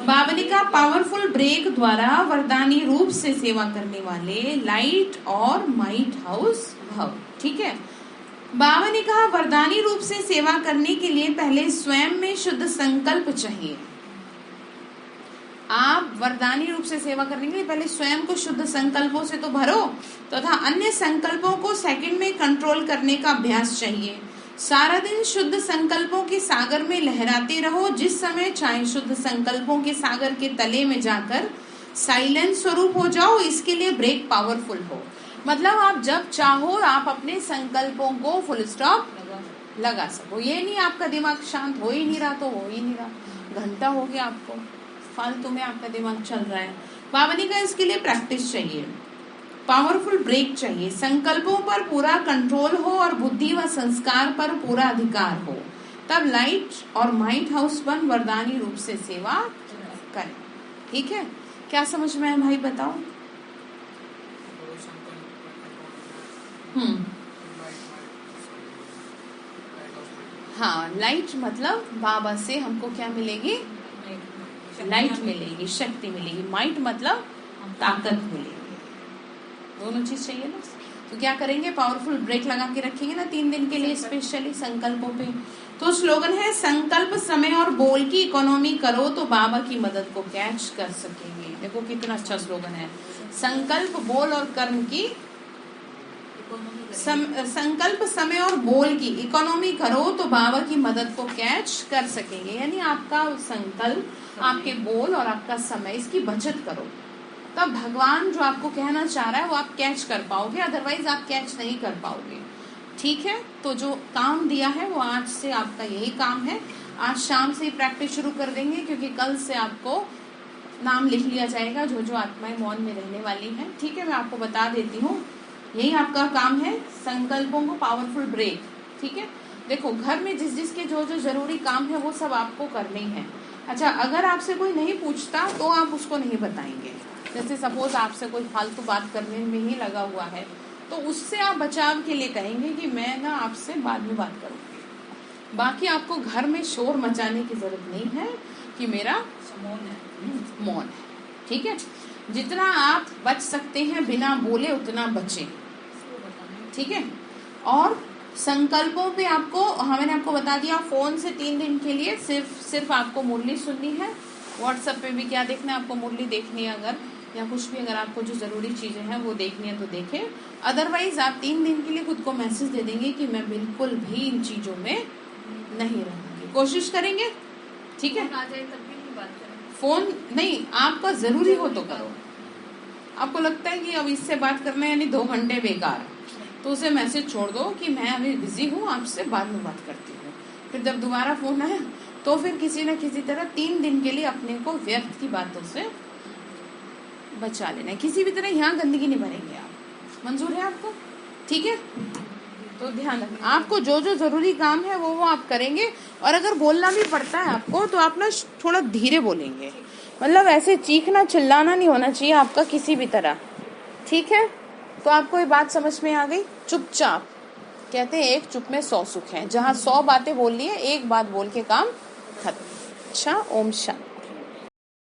बाबा ने कहा पावरफुल ब्रेक द्वारा वरदानी रूप से सेवा करने वाले लाइट और माइट हाउस भव। ठीक है। बाबा ने कहा वरदानी रूप से सेवा करने के लिए पहले स्वयं में शुद्ध संकल्प चाहिए। आप वरदानी रूप से सेवा करने के लिए पहले स्वयं को शुद्ध संकल्पों से तो भरो, तथा अन्य संकल्पों को सेकंड में कंट्रोल करने का अभ्यास चाहिए। सारा दिन शुद्ध संकल्पों के सागर में लहराते रहो, जिस समय चाहे शुद्ध संकल्पों के सागर के तले में जाकर साइलेंट स्वरूप हो जाओ। इसके लिए ब्रेक पावरफुल हो, मतलब आप जब चाहो आप अपने संकल्पों को फुल स्टॉप लगा सको। ये नहीं आपका दिमाग शांत हो ही नहीं रहा तो हो ही नहीं रहा, घंटा हो गया आपको फालतू में आपका दिमाग चल रहा है। बाबा ने कहा इसके लिए प्रैक्टिस चाहिए, पावरफुल ब्रेक चाहिए, संकल्पों पर पूरा कंट्रोल हो और बुद्धि व संस्कार पर पूरा अधिकार हो, तब लाइट और माइंड हाउस बन वरदानी रूप से सेवा करें। ठीक है, क्या समझ में है भाई बताओ। हाँ, लाइट मतलब बाबा से हमको क्या मिलेगी, लाइट मिलेगी, शक्ति मिलेगी। माइट मतलब ताकत मिलेगी, दोनों चीज चाहिए ना। तो क्या करेंगे, पावरफुल ब्रेक लगा के रखेंगे ना 3 दिन के लिए स्पेशली संकल्पों पे। तो स्लोगन है संकल्प समय और बोल की इकोनॉमी करो तो बाबा की मदद को कैच कर सकेंगे। देखो कितना अच्छा स्लोगन है, संकल्प बोल और कर्म की संकल्प समय और बोल की इकोनॉमी करो तो बाबा की मदद को कैच कर सकेंगे। यानी आपका संकल्प, आपके बोल और आपका समय, इसकी बचत करो, तब भगवान जो आपको कहना चाह रहा है वो आप कैच कर पाओगे, अदरवाइज आप कैच नहीं कर पाओगे। ठीक है, तो जो काम दिया है वो आज से आपका यही काम है। आज शाम से ही प्रैक्टिस शुरू कर देंगे, क्योंकि कल से आपको नाम लिख लिया जाएगा जो जो आत्माएं मौन में रहने वाली हैं। ठीक है, मैं आपको बता देती हूँ, यही आपका काम है, संकल्पों को पावरफुल ब्रेक। ठीक है, देखो घर में जिस जिसके जो जो जरूरी काम है वो सब आपको करने ही है। अच्छा, अगर आपसे कोई नहीं पूछता तो आप उसको नहीं बताएंगे। जैसे सपोज आपसे कोई फालतू बात करने में ही लगा हुआ है, तो उससे आप बचाव के लिए कहेंगे कि मैं ना आपसे बाद में बात करूंगी। बाकी आपको घर में शोर मचाने की जरूरत नहीं है कि मेरा मौन है, ठीक है। जितना आप बच सकते हैं बिना बोले उतना बचें, ठीक है। और संकल्पों पे आपको मैंने आपको बता दिया, फोन से 3 दिन के लिए सिर्फ आपको मुरली सुननी है। व्हाट्सएप पे भी क्या देखना है आपको, मुरली देखनी है अगर, या कुछ भी अगर आपको जो जरूरी चीजें हैं वो देखनी है तो देखें। अदरवाइज आप 3 दिन के लिए खुद को मैसेज दे देंगे कि मैं बिल्कुल भी इन चीजों में नहीं रहूंगी, कोशिश करेंगे, ठीक है। फोन नहीं, आपका जरूरी हो तो करो। आपको लगता है कि अब इससे बात करना यानी 2 घंटे बेकार, तो उसे मैसेज छोड़ दो कि मैं अभी बिजी हूँ, आपसे बाद में बात करती हूँ। फिर जब दोबारा फोन आए तो फिर किसी न किसी तरह 3 दिन के लिए अपने को व्यर्थ की बातों से बचा लेना है। किसी भी तरह यहाँ गंदगी नहीं भरेंगे आप, मंजूर है आपको, ठीक है। तो ध्यान रखना, आपको जो जो जरूरी काम है वो आप करेंगे। और अगर बोलना भी पड़ता है आपको तो आप ना थोड़ा धीरे बोलेंगे, मतलब ऐसे चीखना चिल्लाना नहीं होना चाहिए आपका किसी भी तरह, ठीक है। तो आपको ये बात समझ में आ गई। चुपचाप, कहते हैं एक चुप में 100 सुख है, जहाँ 100 बातें बोल ली है, एक बात बोल के काम खत्म। अच्छा, ओम शांति।